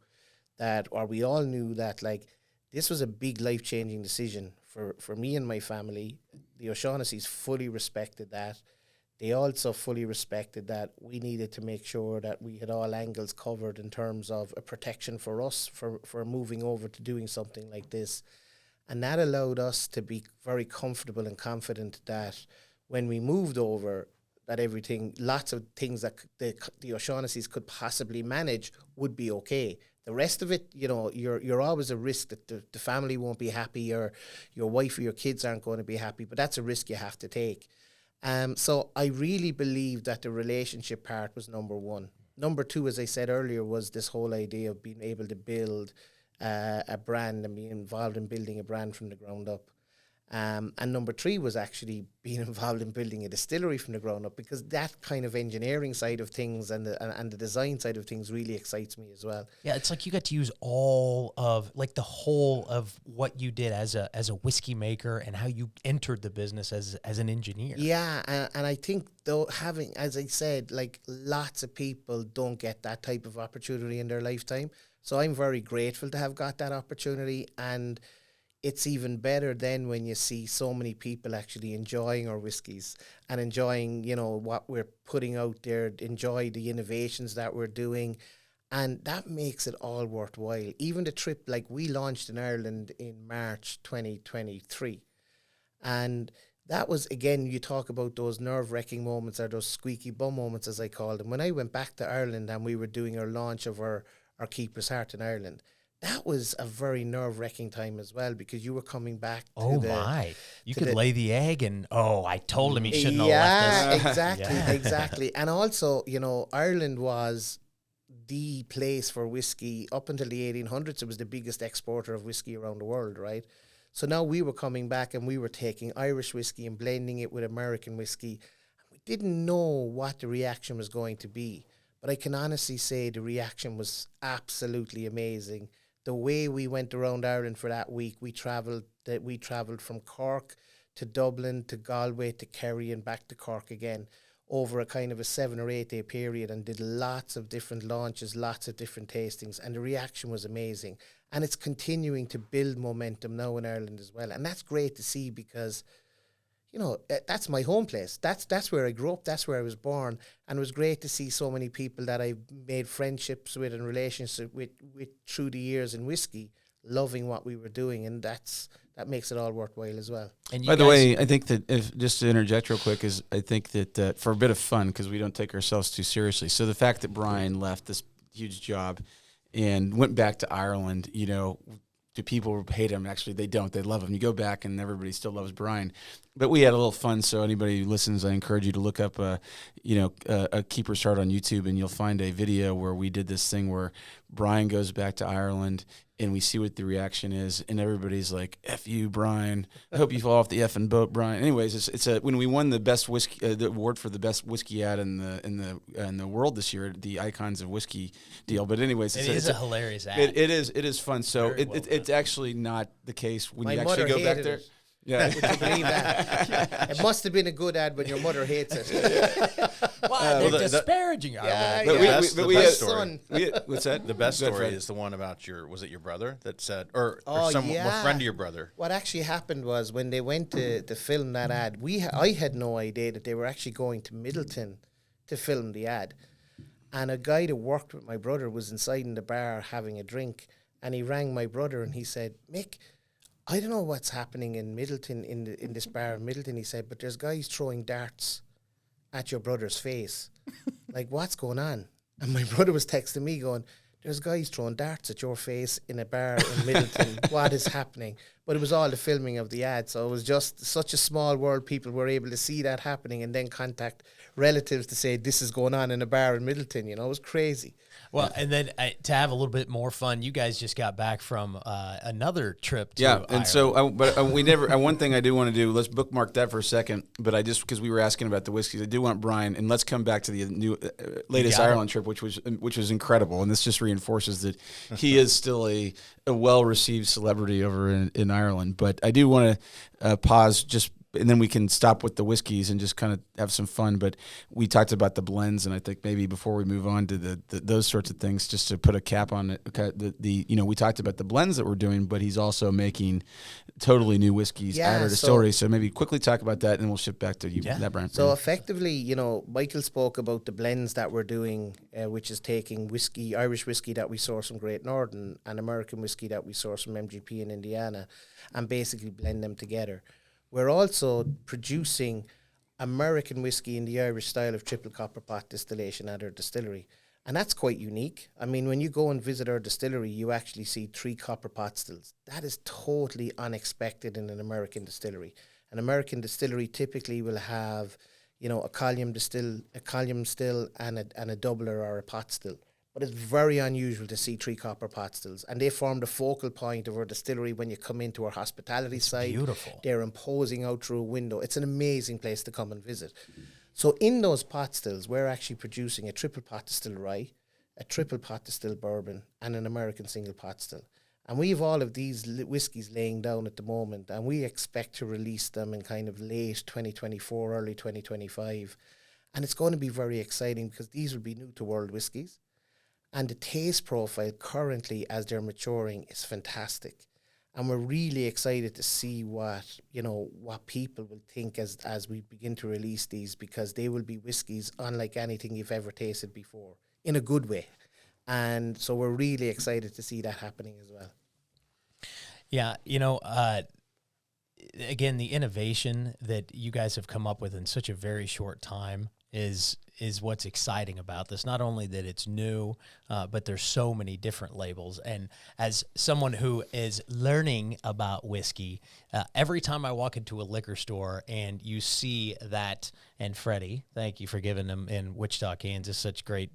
that, or we all knew that, like, this was a big life-changing decision for me and my family. The O'Shaughnessy's fully respected that. They also fully respected that we needed to make sure that we had all angles covered in terms of a protection for us for moving over to doing something like this. And that allowed us to be very comfortable and confident that when we moved over, that lots of things that the O'Shaughnessy's could possibly manage would be okay. The rest of it, you're always a risk that the family won't be happy, or your wife or your kids aren't going to be happy, but that's a risk you have to take. So I really believe that the relationship part was number one. Number two, as I said earlier, was this whole idea of being able to build a brand and be involved in building a brand from the ground up. And number 3 was actually being involved in building a distillery from the ground up, because that kind of engineering side of things and the design side of things really excites me as well. Yeah, it's like you got to use all of, like, the whole of what you did as a whiskey maker and how you entered the business as an engineer. Yeah, and I think, though, having, as I said, like, lots of people don't get that type of opportunity in their lifetime. So I'm very grateful to have got that opportunity, and it's even better then when you see so many people actually enjoying our whiskies and enjoying, you know, what we're putting out there, enjoy the innovations that we're doing. And that makes it all worthwhile. Even the trip, like, we launched in Ireland in March 2023. And that was, again, you talk about those nerve-wracking moments, or those squeaky bum moments, as I call them. When I went back to Ireland and we were doing our launch of our Keeper's Heart in Ireland, that was a very nerve-wracking time as well, because you were coming back to you could lay the egg, and I told him he shouldn't have left us. Exactly, exactly. And also, you know, Ireland was the place for whiskey up until the 1800s. It was the biggest exporter of whiskey around the world, right? So now we were coming back and we were taking Irish whiskey and blending it with American whiskey. We didn't know what the reaction was going to be, but I can honestly say the reaction was absolutely amazing. The way we went around Ireland for that week, we travelled from Cork to Dublin to Galway to Kerry and back to Cork again over a kind of a 7 or 8 day period, and did lots of different launches, lots of different tastings, and the reaction was amazing. And it's continuing to build momentum now in Ireland as well. And that's great to see, because, you know, that's my home place. That's where I grew up. That's where I was born. And it was great to see so many people that I've made friendships with and relationships with through the years in whiskey, loving what we were doing. And that makes it all worthwhile as well. And by the way, I think that, if just to interject real quick, is I think that for a bit of fun, because we don't take ourselves too seriously. So the fact that Brian left this huge job and went back to Ireland, you know, do people hate him? Actually, they don't. They love him. You go back and everybody still loves Brian. But we had a little fun, so anybody who listens, I encourage you to look up, a Keeper's Heart on YouTube, and you'll find a video where we did this thing where Brian goes back to Ireland, and we see what the reaction is, and everybody's like, "F you, Brian! I hope you fall off the effing boat, Brian." Anyways, it's when we won the best whiskey, the award for the best whiskey ad in the world this year, the Icons of Whiskey deal. But anyways, it is a hilarious ad. It is fun. So it's actually not the case when My you actually mother go back hated there. it. Yeah. Would you believe that? It must have been a good ad when your mother hates it. Why? They're disparaging our Yeah, But yeah. we had Son. what's that? The best Go ahead, story Fred. is the one about was it your brother that said, or Oh, some yeah. friend of your brother? What actually happened was, when they went to film that ad, I had no idea that they were actually going to Middleton to film the ad. And a guy that worked with my brother was inside in the bar having a drink, and he rang my brother and he said, "Mick, I don't know what's happening in Middleton, in this bar in Middleton," he said, "but there's guys throwing darts at your brother's face." Like, what's going on? And my brother was texting me going, "There's guys throwing darts at your face in a bar in Middleton. What is happening?" But it was all the filming of the ad. So it was just such a small world. People were able to see that happening and then contact relatives to say, "This is going on in a bar in Middleton." You know, it was crazy. Well, and then to have a little bit more fun, you guys just got back from another trip to And Ireland. so, we never. One thing I do want to do. Let's bookmark that for a second. But I just, because we were asking about the whiskeys, I do want Brian, and let's come back to the new latest Ireland trip, which was incredible. And this just reinforces that he is still a well received celebrity over in Ireland. But I do want to pause just. And then we can stop with the whiskeys and just kind of have some fun. But we talked about the blends, and I think maybe before we move on to those sorts of things, just to put a cap on it, we talked about the blends that we're doing, but he's also making totally new whiskeys at our distillery. So maybe quickly talk about that, and then we'll shift back to you, that Brian. So effectively, Michael spoke about the blends that we're doing, which is taking whiskey, Irish whiskey that we source from Great Northern, and American whiskey that we source from MGP in Indiana, and basically blend them together. We're also producing American whiskey in the Irish style of triple copper pot distillation at our distillery. And that's quite unique. I mean, when you go and visit our distillery, you actually see 3 copper pot stills. That is totally unexpected in an American distillery. An American distillery typically will have, a column still, and a doubler or a pot still. but it's very unusual to see 3 copper pot stills, and they form the focal point of our distillery when you come into our hospitality side. Beautiful. They're imposing out through a window. It's an amazing place to come and visit. So in those pot stills, we're actually producing a triple pot distilled rye, a triple pot distilled bourbon, and an American single pot still. And we have all of these whiskies laying down at the moment, and we expect to release them in kind of late 2024, early 2025. And it's going to be very exciting because these will be new to world whiskies. And the taste profile currently, as they're maturing, is fantastic. And we're really excited to see what people will think as we begin to release these, because they will be whiskies unlike anything you've ever tasted before, in a good way. And so we're really excited to see that happening as well. Yeah, again, the innovation that you guys have come up with in such a very short time is what's exciting about this. Not only that it's new, but there's so many different labels. And as someone who is learning about whiskey, every time I walk into a liquor store and you see that, and Freddie, thank you for giving them in Wichita, Kansas, such great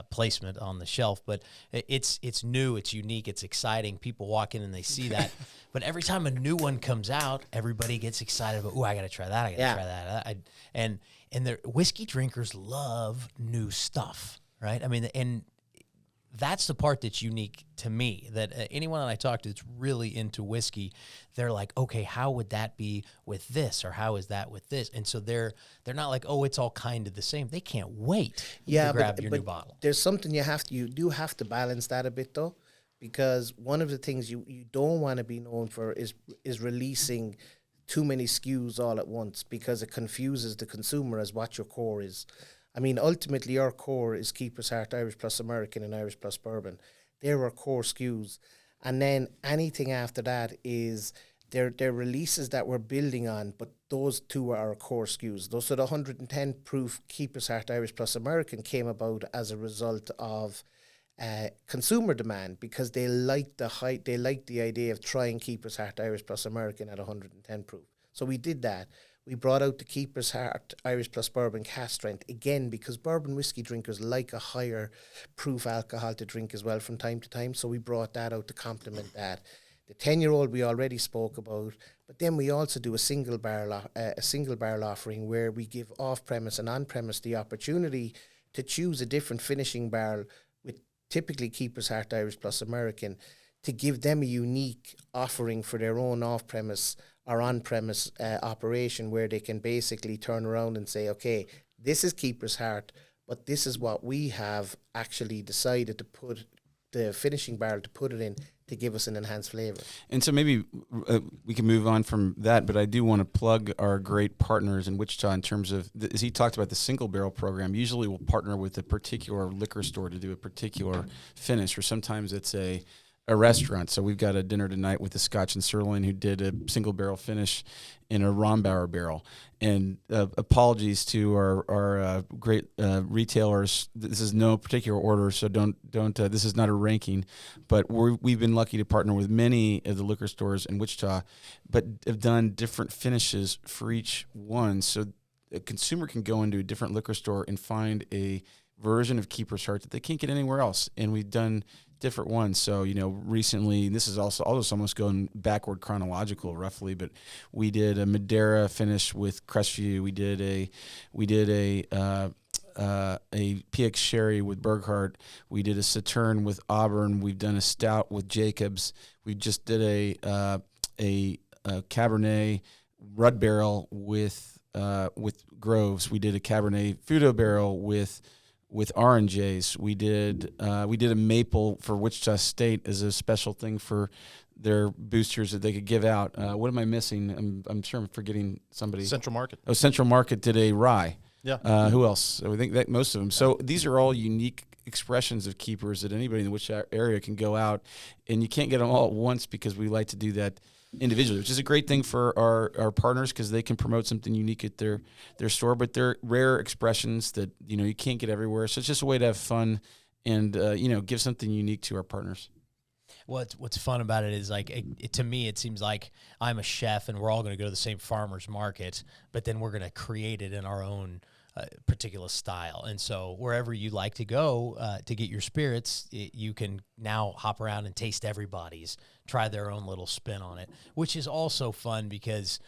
placement on the shelf, but it's new, it's unique, it's exciting. People walk in and they see that. But every time a new one comes out, everybody gets excited about, oh, I got to try that, I got to try that. And the whiskey drinkers love new stuff, right? I mean, and that's the part that's unique to me, that anyone that I talk to that's really into whiskey, they're like, okay, how would that be with this, or how is that with this? And so they're not like, oh, it's all kind of the same. They can't wait to grab your new bottle. There's something you do have to balance that a bit though, because one of the things you don't want to be known for is releasing too many SKUs all at once, because it confuses the consumer as what your core is. I mean, ultimately, our core is Keeper's Heart, Irish+American, and Irish+Bourbon. They're our core SKUs. And then anything after that is they're releases that we're building on, but those two are our core SKUs. Those are the 110 proof Keeper's Heart, Irish+American came about as a result of consumer demand, because they like the idea of trying Keeper's Heart Irish+American at 110 proof. So we did that. We brought out the Keeper's Heart Irish+Bourbon cask strength, again, because bourbon whiskey drinkers like a higher proof alcohol to drink as well from time to time. So we brought that out to complement that. The 10-year-old we already spoke about, but then we also do a single barrel offering where we give off-premise and on-premise the opportunity to choose a different finishing barrel, with typically Keeper's Heart Irish+American, to give them a unique offering for their own off-premise or on-premise operation, where they can basically turn around and say, okay, this is Keeper's Heart, but this is what we have actually decided to put the finishing barrel to put it in to give us an enhanced flavor. And so maybe we can move on from that, but I do want to plug our great partners in Wichita in terms of, as he talked about the single barrel program, usually we'll partner with a particular liquor store to do a particular finish, or sometimes it's a restaurant. So we've got a dinner tonight with the Scotch and Sirloin, who did a single barrel finish in a Rombauer barrel. And apologies to our great retailers. This is no particular order, so don't. This is not a ranking, but we've been lucky to partner with many of the liquor stores in Wichita, but have done different finishes for each one. So a consumer can go into a different liquor store and find a version of Keeper's Heart that they can't get anywhere else. And we've done different ones. So, recently, this is also almost going backward chronological roughly, but we did a Madeira finish with Crestview. We did a PX Sherry with Burghardt. We did a Sauterne with Auburn. We've done a Stout with Jacobs. We just did a Cabernet Rudd Barrel with Groves. We did a Cabernet Fudo Barrel with R&Js. We did a maple for Wichita State as a special thing for their boosters that they could give out. What am I missing? I'm sure I'm forgetting somebody. Central Market. Oh, Central Market did a rye. Yeah. Who else? I think that most of them. So these are all unique expressions of keepers that anybody in the Wichita area can go out, and you can't get them all at once because we like to do that individually, which is a great thing for our partners because they can promote something unique at their store, but they're rare expressions that you can't get everywhere. So it's just a way to have fun and give something unique to our partners. What's fun about it is to me it seems like I'm a chef and we're all going to go to the same farmer's market, but then we're going to create it in our own particular style. And so wherever you like to go to get your spirits, you can now hop around and taste everybody's, try their own little spin on it, which is also fun because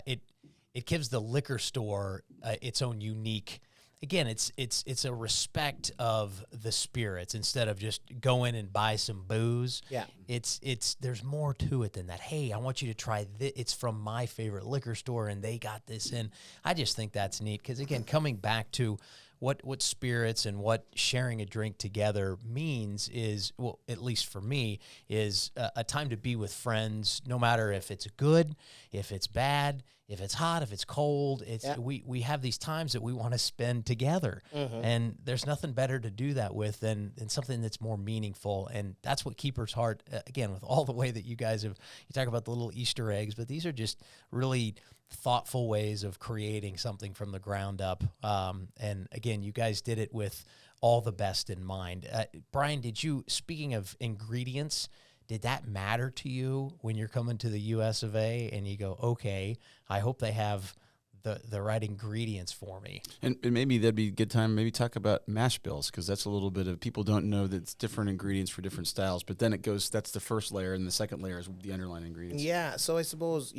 it gives the liquor store its own unique. Again, it's a respect of the spirits instead of just go in and buy some booze. Yeah. It's there's more to it than that. Hey, I want you to try this. It's from my favorite liquor store, and they got this in. I just think that's neat because, again, coming back to what spirits and what sharing a drink together means is, well, at least for me, is a time to be with friends, no matter if it's good, if it's bad, if it's hot, if it's cold. It's we have these times that we want to spend together, and there's nothing better to do that with than something that's more meaningful. And that's what Keeper's Heart, again, with all the way that you guys have, you talk about the little Easter eggs, but these are just really thoughtful ways of creating something from the ground up. And again, you guys did it with all the best in mind. Brian, speaking of ingredients, did that matter to you when you're coming to the US of A and you go, okay, I hope they have the right ingredients for me? And maybe that'd be a good time, maybe talk about mash bills, because that's a little bit of, people don't know that it's different ingredients for different styles, but then it goes, that's the first layer, and the second layer is the underlying ingredients. Yeah, so I suppose,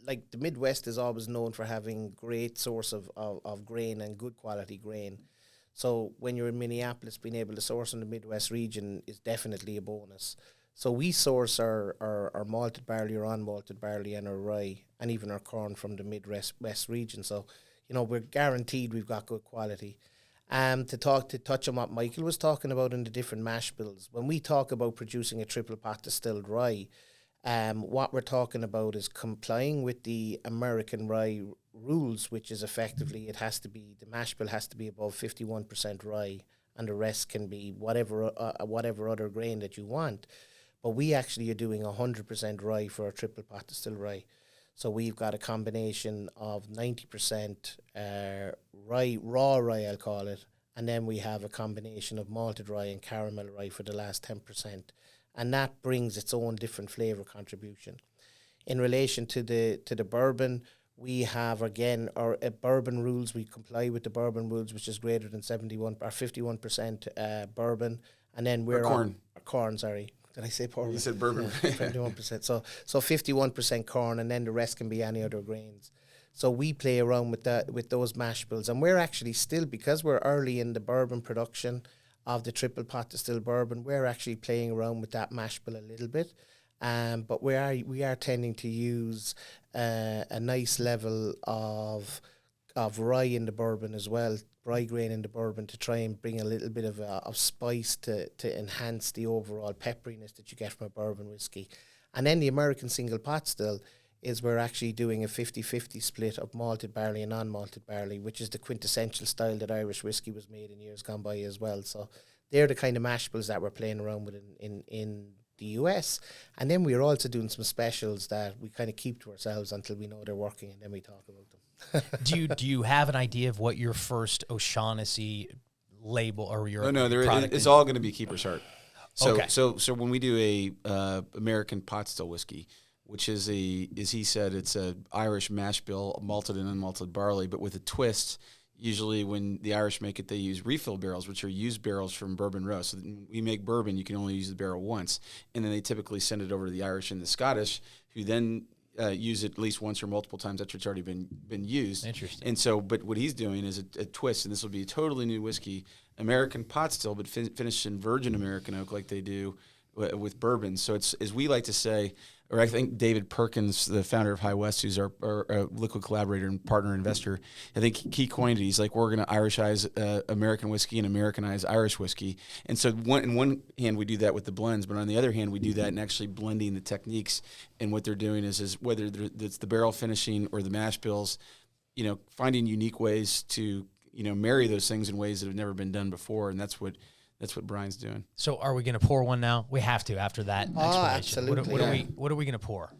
like the Midwest is always known for having great source of grain and good quality grain. So when you're in Minneapolis, being able to source in the Midwest region is definitely a bonus. So we source our malted barley or unmalted barley and our rye and even our corn from the Midwest region. So, we're guaranteed we've got good quality. To touch on what Michael was talking about in the different mash bills, when we talk about producing a triple pot distilled rye, what we're talking about is complying with the American rye rules, which is effectively the mash bill has to be above 51% rye, and the rest can be whatever other grain that you want. But we actually are doing 100% rye for our triple pot distilled rye. So we've got a combination of 90% rye, raw rye, I'll call it, and then we have a combination of malted rye and caramel rye for the last 10%. And that brings its own different flavour contribution. In relation to the bourbon, we have, again, our bourbon rules. We comply with the bourbon rules, which is greater than 51% bourbon. And then we're corn, sorry. Did I say bourbon? You said bourbon. 51%. So 51% corn, and then the rest can be any other grains. So we play around with those mash bills. And we're actually still, because we're early in the bourbon production of the triple pot distilled bourbon, we're actually playing around with that mash bill a little bit. But we are tending to use a nice level of rye in the bourbon as well, rye grain in the bourbon, to try and bring a little bit of spice to enhance the overall pepperiness that you get from a bourbon whiskey. And then the American single pot still is we're actually doing a 50-50 split of malted barley and non-malted barley, which is the quintessential style that Irish whiskey was made in years gone by as well. So they're the kind of mash bills that we're playing around with in the US. And then we're also doing some specials that we kind of keep to ourselves until we know they're working, and then we talk about them. Do you have an idea of what your first O'Shaughnessy label or your product it's all going to be Keeper's Heart. So Okay. so when we do a American pot still whiskey, which is as he said, it's a Irish mash bill, malted and unmalted barley, but with a twist. Usually when the Irish make it, they use refill barrels, which are used barrels from Bourbon Row. So when we make bourbon, you can only use the barrel once. And then they typically send it over to the Irish and the Scottish, who then use it at least once or multiple times after it's already been used. Interesting. And so, but what he's doing is a twist, and this will be a totally new whiskey, American pot still, but finished in virgin American oak like they do with bourbon. So it's, as we like to say, or I think David Perkins, the founder of High West, who's our liquid collaborator and partner investor, I think he coined it. He's like, we're going to Irishize American whiskey and Americanize Irish whiskey. And so in one hand, we do that with the blends, but on the other hand, we do that in actually blending the techniques. And what they're doing is whether it's the barrel finishing or the mash bills, finding unique ways to, marry those things in ways that have never been done before. And that's what Brian's doing. So are we going to pour one now? We have to after that explanation. Absolutely. What are we going to pour?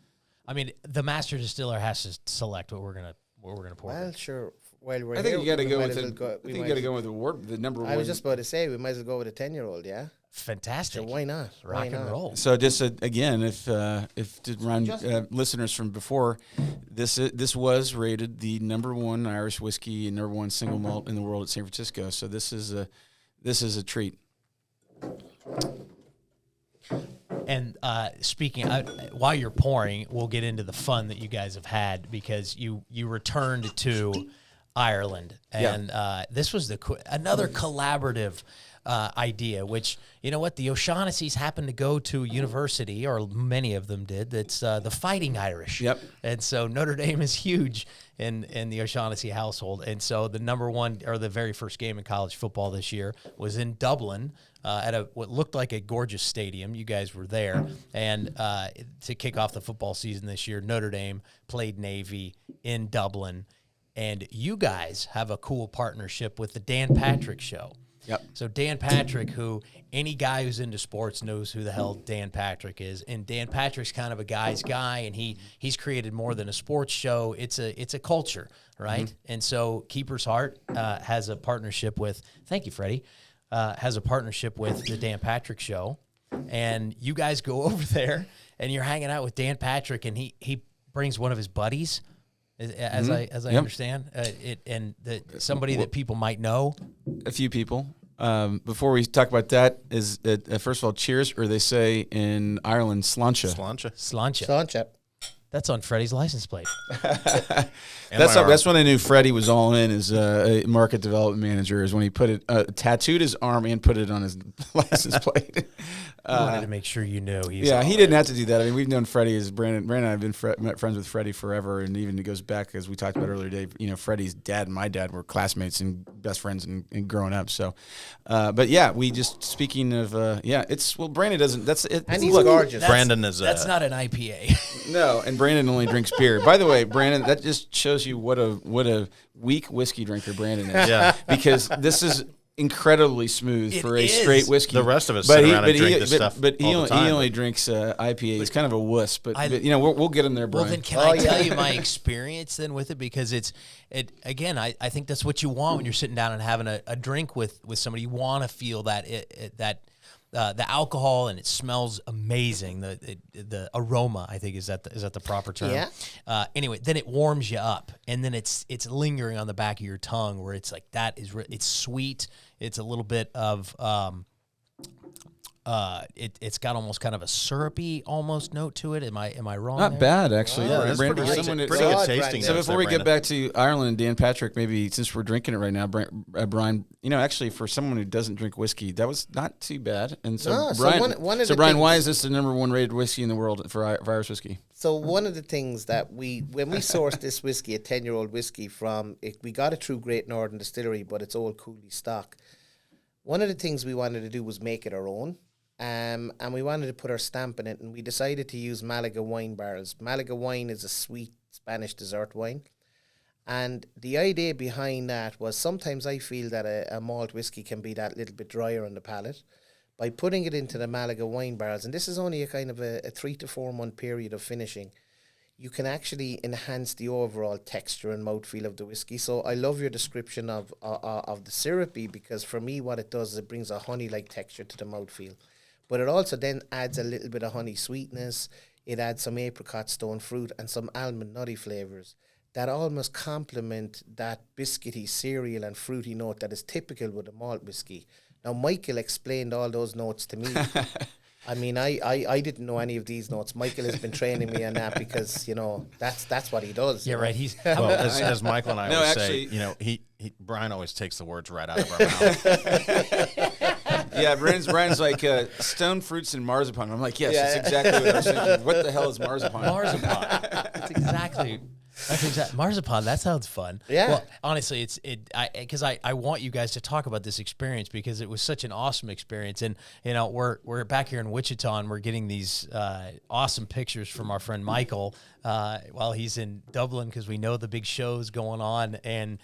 I mean, the master distiller has to select what we're going to pour. Well, sure. while we're I here, think you got to we go might with as it. well I think you got to go with the number one. I was just about to say we might as well go with a 10-year-old. Yeah. Fantastic. So why not? Rock and roll. So just again, if to run listeners from before, this was rated the number one Irish whiskey and number one single malt in the world at San Francisco. So this is a treat. And speaking, while you're pouring, we'll get into the fun that you guys have had because you returned to Ireland, and this was another collaborative idea. Which, you know what, the O'Shaughnessy's happened to go to university, or many of them did. That's the Fighting Irish. Yep. And so Notre Dame is huge in the O'Shaughnessy household, and so the number one, or the very first game in college football this year was in Dublin. At what looked like a gorgeous stadium. You guys were there. And to kick off the football season this year, Notre Dame played Navy in Dublin. And you guys have a cool partnership with the Dan Patrick Show. Yep. So Dan Patrick, who any guy who's into sports knows who the hell Dan Patrick is. And Dan Patrick's kind of a guy's guy, and he's created more than a sports show. It's a culture, right? Mm-hmm. And so Keeper's Heart has a partnership with, thank you, Freddie, has a partnership with the Dan Patrick Show, and you guys go over there and you're hanging out with Dan Patrick, and he brings one of his buddies, as I understand, somebody that people might know. A few people. Before we talk about that, is first of all, cheers, or they say in Ireland, sláinte. Sláinte. That's on Freddie's license plate. That's when I knew Freddie was all in as a market development manager, is when he put it tattooed his arm and put it on his license plate. I wanted to make sure you knew. He didn't have to do that. I mean, we've known Freddie as Brandon. Brandon and I have been friends with Freddie forever, and even it goes back, as we talked about earlier today. You know, Freddie's dad and my dad were classmates and best friends and growing up. So, but yeah, we just speaking of Brandon doesn't. That's it. And he's gorgeous. Brandon is that's not an IPA. No, and Brandon only drinks beer. By the way, Brandon, that just shows you what a weak whiskey drinker Brandon is. Yeah, because this is incredibly smooth for a straight whiskey. The rest of us sit around and drink this stuff but all the time. He only drinks IPA. He's kind of a wuss, but you know, we'll get him there, Brian. Well, then can I tell you my experience then with it? Because again, I think that's what you want when you're sitting down and having a drink with somebody. You want to feel that the alcohol, and it smells amazing. The aroma, I think, is that the proper term? Yeah. Anyway, then it warms you up, and then it's lingering on the back of your tongue, where it's like it's sweet. It's a little bit of it's got almost kind of a syrupy almost note to it. Am I wrong? Not there? bad, actually. Yeah, that's pretty good tasting. So before we get back to Ireland, Dan Patrick, maybe since we're drinking it right now, Brian, you know, actually for someone who doesn't drink whiskey, that was not too bad. And so, Brian, Brian, why is this the number one rated whiskey in the world for Irish whiskey? So one of the things that when we sourced this whiskey, a 10-year-old whiskey we got it through Great Northern Distillery, but it's old Cooley stock. One of the things we wanted to do was make it our own. And we wanted to put our stamp in it, and we decided to use Malaga wine barrels. Malaga wine is a sweet Spanish dessert wine. And the idea behind that was, sometimes I feel that a malt whiskey can be that little bit drier on the palate. By putting it into the Malaga wine barrels, and this is only a kind of a 3 to 4 month period of finishing, you can actually enhance the overall texture and mouthfeel of the whiskey. So I love your description of the syrupy, because for me what it does is it brings a honey-like texture to the mouthfeel. But it also then adds a little bit of honey sweetness. It adds some apricot stone fruit and some almond nutty flavours that almost complement that biscuity, cereal and fruity note that is typical with a malt whiskey. Now, Michael explained all those notes to me. I mean, I didn't know any of these notes. Michael has been training me on that, because, you know, that's what he does. Yeah, right. He's well, as Michael and I always say, you know, Brian always takes the words right out of our mouth. Yeah, Brian's like stone fruits and marzipan. I'm like, yes, that's exactly what I was thinking. What the hell is marzipan? Marzipan. That's exactly. Marzipan. That sounds fun. Yeah. Well, honestly, because I want you guys to talk about this experience, because it was such an awesome experience, and you know we're back here in Wichita, and we're getting these awesome pictures from our friend Michael while he's in Dublin, because we know the big show's going on, and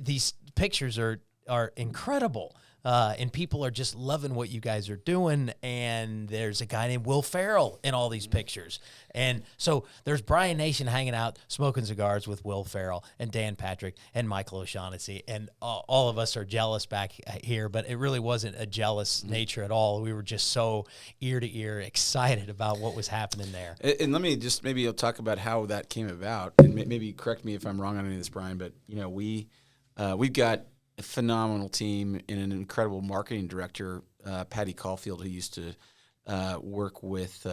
these pictures are incredible. and people are just loving what you guys are doing. And there's a guy named Will Ferrell in all these pictures. And so there's Brian Nation hanging out, smoking cigars with Will Ferrell and Dan Patrick and Michael O'Shaughnessy. And all of us are jealous back here, but it really wasn't a jealous nature at all. We were just so ear to ear excited about what was happening there. And let me just maybe you'll talk about how that came about, and maybe correct me if I'm wrong on any of this, Brian. But we've got a phenomenal team and an incredible marketing director, Patty Caulfield, who used to work with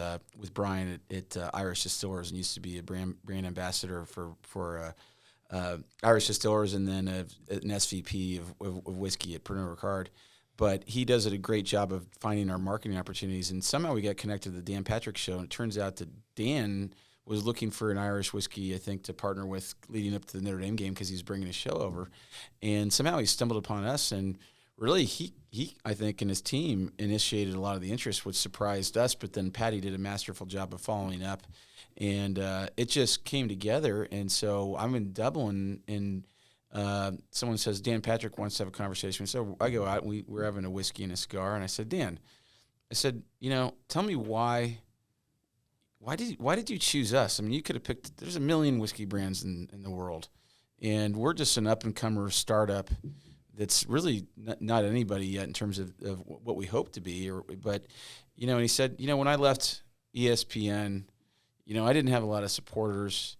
Brian at Irish Distillers and used to be a brand ambassador for Irish Distillers, and then an SVP of whiskey at Pernod Ricard. But he does a great job of finding our marketing opportunities. And somehow we got connected to the Dan Patrick Show, and it turns out that Dan was looking for an Irish whiskey, I think, to partner with leading up to the Notre Dame game because he was bringing a show over. And somehow he stumbled upon us, and really he I think, and his team initiated a lot of the interest, which surprised us. But then Patty did a masterful job of following up, and it just came together. And so I'm in Dublin, and someone says, Dan Patrick wants to have a conversation. So I go out, and we're having a whiskey and a cigar, and I said, Dan, tell me why did you choose us? I mean, you could have picked, there's a million whiskey brands in the world, and we're just an up-and-comer startup that's really not anybody yet in terms of what we hope to be. And he said, when I left ESPN, I didn't have a lot of supporters,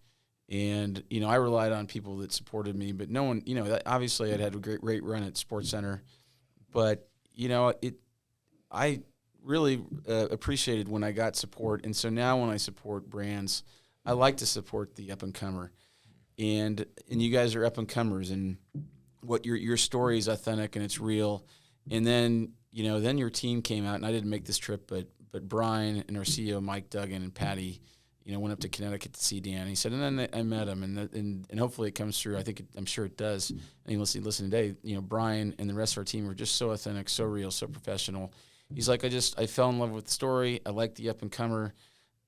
and, I relied on people that supported me, but no one, obviously I'd had a great run at SportsCenter, but, I really appreciated when I got support. And so now when I support brands, I like to support the up-and-comer, and you guys are up-and-comers, and what your story is authentic and it's real. And then, then your team came out, and I didn't make this trip, but Brian and our CEO, Mike Duggan, and Patty, went up to Connecticut to see Dan. He said, and then I met him, and hopefully it comes through. I'm sure it does. And listen today, Brian and the rest of our team were just so authentic, so real, so professional. He's like, I fell in love with the story. I liked the up-and-comer,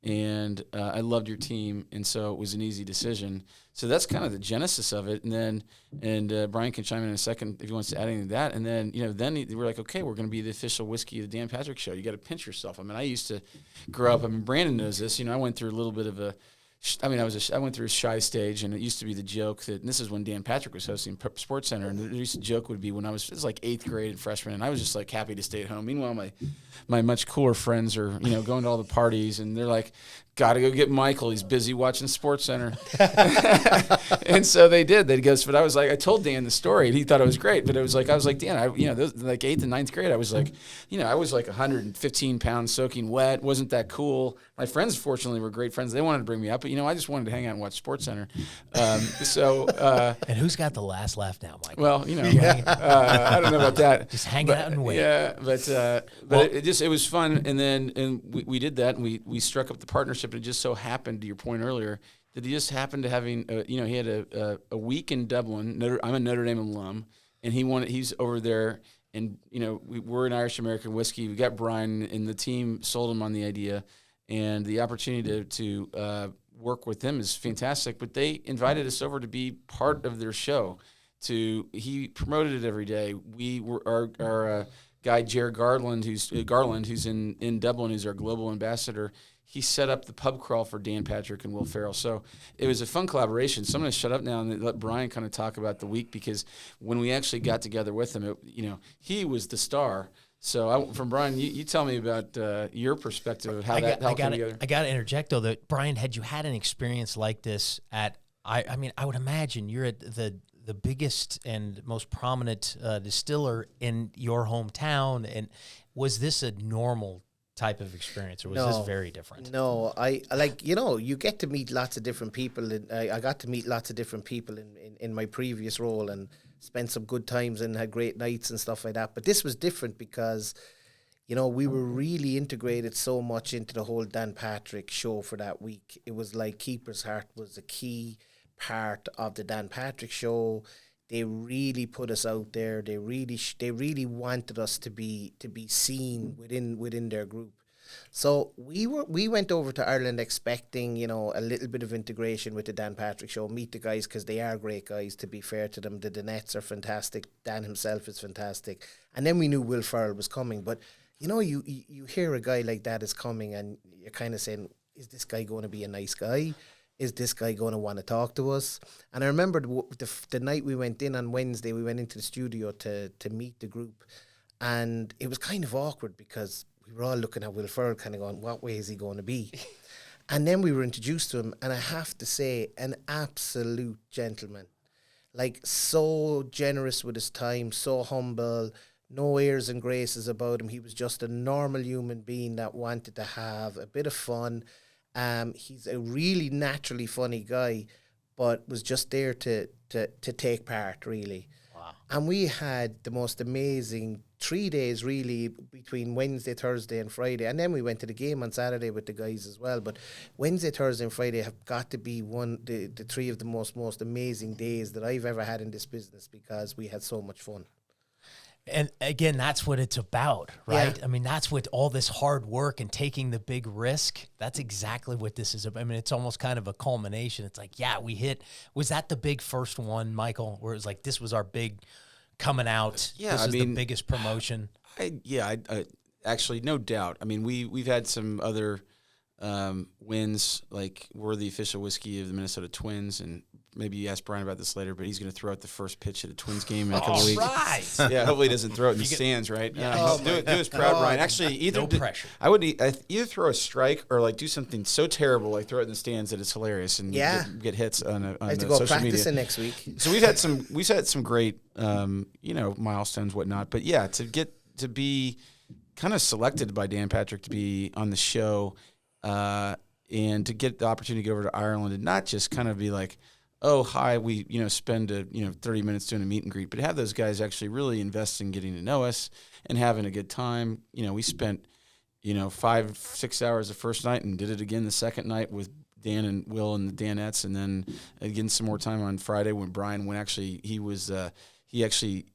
and I loved your team, and so it was an easy decision. So that's kind of the genesis of it. And then Brian can chime in a second if he wants to add anything to that. And then, we're like, okay, we're going to be the official whiskey of the Dan Patrick Show. You got to pinch yourself. I mean, I used to grow up. I mean, Brandon knows this. I went through a little bit of I went through a shy stage, and it used to be the joke that, and this is when Dan Patrick was hosting SportsCenter, and the joke would be when it was like 8th grade and freshman, and I was just like happy to stay at home. Meanwhile, my much cooler friends are, going to all the parties, and they're like, got to go get Michael. He's busy watching SportsCenter. And so they did. They goes, but I was like, I told Dan the story, and he thought it was great. But I was like, Dan, like 8th and 9th grade, I was like, I was like 115 pounds soaking wet. Wasn't that cool? My friends, fortunately, were great friends. They wanted to bring me up, but I just wanted to hang out and watch SportsCenter. And who's got the last laugh now, Michael? Well, I don't know about that. Just hanging out and wait. Yeah, but it was fun, and we did that, and we struck up the partnership. And it just so happened, to your point earlier, that he just happened to having, he had a week in Dublin. I'm a Notre Dame alum, and he's over there, and we're an Irish+American whiskey. We got Brian, and the team sold him on the idea, and the opportunity to work with them is fantastic. But they invited us over to be part of their show. He promoted it every day. We were our guy Jared Garland, who's in Dublin, who's our global ambassador. He set up the pub crawl for Dan Patrick and Will Ferrell. So it was a fun collaboration. So I'm going to shut up now and let Brian kind of talk about the week, because when we actually got together with him, he was the star. So from Brian, you tell me about your perspective of how that came together. I got to interject, though, that Brian, had you had an experience like this I would imagine you're at the biggest and most prominent distiller in your hometown, and was this a normal type of experience, or was this very different? No, you get to meet lots of different people. I got to meet lots of different people in my previous role, and spent some good times and had great nights and stuff like that. But this was different because, we were really integrated so much into the whole Dan Patrick Show for that week. It was like Keeper's Heart was a key part of the Dan Patrick Show. They really put us out there. They really wanted us to be seen within their group. So we went over to Ireland expecting, you know, a little bit of integration with the Dan Patrick Show, meet the guys because they are great guys, to be fair to them. The Danettes are fantastic. Dan himself is fantastic. And then we knew Will Ferrell was coming. But, you know, you hear a guy like that is coming and you're kind of saying, is this guy going to be a nice guy? Is this guy going to want to talk to us? And I remember the night we went in on Wednesday, we went into the studio to meet the group. And it was kind of awkward because we were all looking at Will Ferrell kind of going, what way is he going to be? And then we were introduced to him, and I have to say, an absolute gentleman. Like, so generous with his time, so humble, no airs and graces about him. He was just a normal human being that wanted to have a bit of fun. He's a really naturally funny guy, but was just there to take part, really. Wow. And we had the most amazing 3 days, really, between Wednesday, Thursday and Friday. And then we went to the game on Saturday with the guys as well. But Wednesday, Thursday and Friday have got to be the three of the most amazing days that I've ever had in this business, because we had so much fun. And again, that's what it's about, right? Yeah. I mean, that's what all this hard work and taking the big risk, that's exactly what this is about. I mean, it's almost kind of a culmination. It's like, yeah, was that the big first one, Michael, where it was like, this was our big coming out? Yeah, this is the biggest promotion. I actually, no doubt. I mean, we've had some other wins, like we're the official whiskey of the Minnesota Twins, and maybe you ask Brian about this later, but he's going to throw out the first pitch at a Twins game in a couple weeks. Right. Yeah, hopefully he doesn't throw it in the stands, right? Yeah. Do us proud, Brian. Actually, no pressure. I would either throw a strike or like do something so terrible, like throw it in the stands that it's hilarious and get hits on I have to the go social practice media. it next week. So we've had some great milestones, whatnot. But yeah, to be kind of selected by Dan Patrick to be on the show, and to get the opportunity to go over to Ireland and not just kind of be like, oh, hi, we, spend 30 minutes doing a meet and greet, but have those guys actually really invest in getting to know us and having a good time. We spent, 5-6 hours the first night and did it again the second night with Dan and Will and the Danettes, and then again some more time on Friday when Brian went. Actually,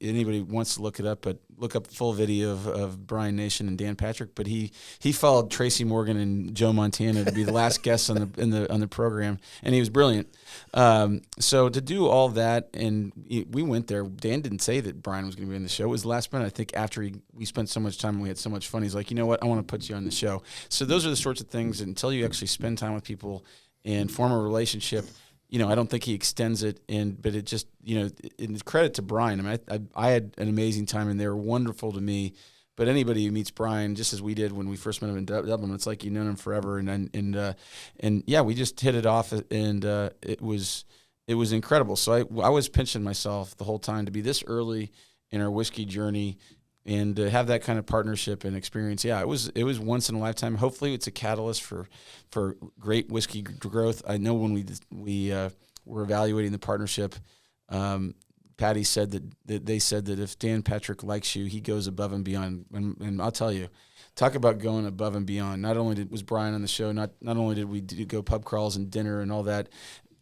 anybody wants to look it up, but look up full video of Brian Nation and Dan Patrick. But he followed Tracy Morgan and Joe Montana to be the last guests on the program, and he was brilliant. So to do all that, and we went there. Dan didn't say that Brian was going to be on the show. It was the last minute. I think after we spent so much time and we had so much fun, he's like, you know what, I want to put you on the show. So those are the sorts of things. Until you actually spend time with people and form a relationship, I don't think he extends it, but it just, in credit to Brian. I mean, I had an amazing time, and they were wonderful to me. But anybody who meets Brian, just as we did when we first met him in Dublin, it's like you've known him forever. And yeah, we just hit it off, and it was incredible. So I was pinching myself the whole time to be this early in our whiskey journey, and to have that kind of partnership and experience. Yeah, it was once in a lifetime. Hopefully, it's a catalyst for great whiskey growth. I know when we were evaluating the partnership, Patty said that they said that if Dan Patrick likes you, he goes above and beyond. And I'll tell you, talk about going above and beyond. Not only was Brian on the show, not only did we go pub crawls and dinner and all that,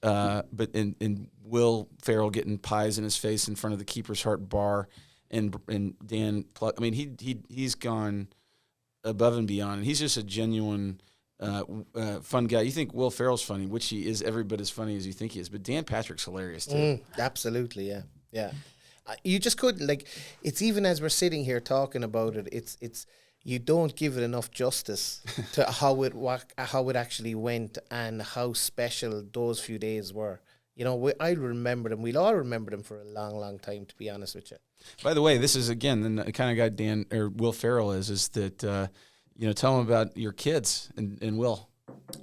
but in Will Ferrell getting pies in his face in front of the Keeper's Heart bar. And Dan, I mean, he's gone above and beyond, and he's just a genuine, fun guy. You think Will Ferrell's funny, which he is every bit as funny as you think he is, but Dan Patrick's hilarious too. Absolutely, yeah. You just couldn't, like, it's even as we're sitting here talking about it, it's you don't give it enough justice to how it actually went and how special those few days were. I remember them. We'll all remember them for a long, long time, to be honest with you. By the way, this is, again, the kind of guy Dan or Will Ferrell is that, tell him about your kids and Will.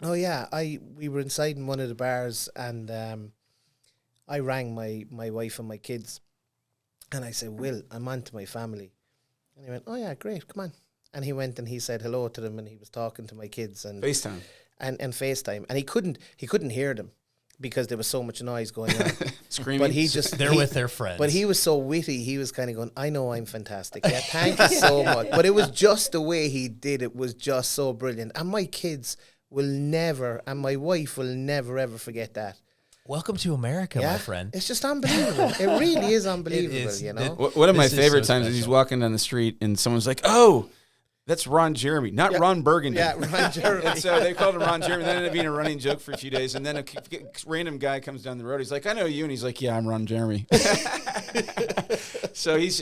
Oh, yeah. We were inside in one of the bars, and I rang my wife and my kids, and I said, Will, I'm on to my family. And he went, oh, yeah, great, come on. And he went and he said hello to them, and he was talking to my kids. And FaceTime. And FaceTime. And he couldn't hear them, because there was so much noise going on. Screaming. But they're with their friends. But he was so witty, he was kind of going, I know I'm fantastic. Yeah, thank you so much. But it was just the way he did it was just so brilliant. And my kids will never, and my wife will never, ever forget that. Welcome to America, my friend. It's just unbelievable. It really is unbelievable, One of my favorite times is he's walking down the street and someone's like, oh, that's Ron Jeremy, not Ron Burgundy. Yeah, Ron Jeremy. And so they called him Ron Jeremy. That ended up being a running joke for a few days. And then a random guy comes down the road. He's like, I know you. And he's like, yeah, I'm Ron Jeremy. So he's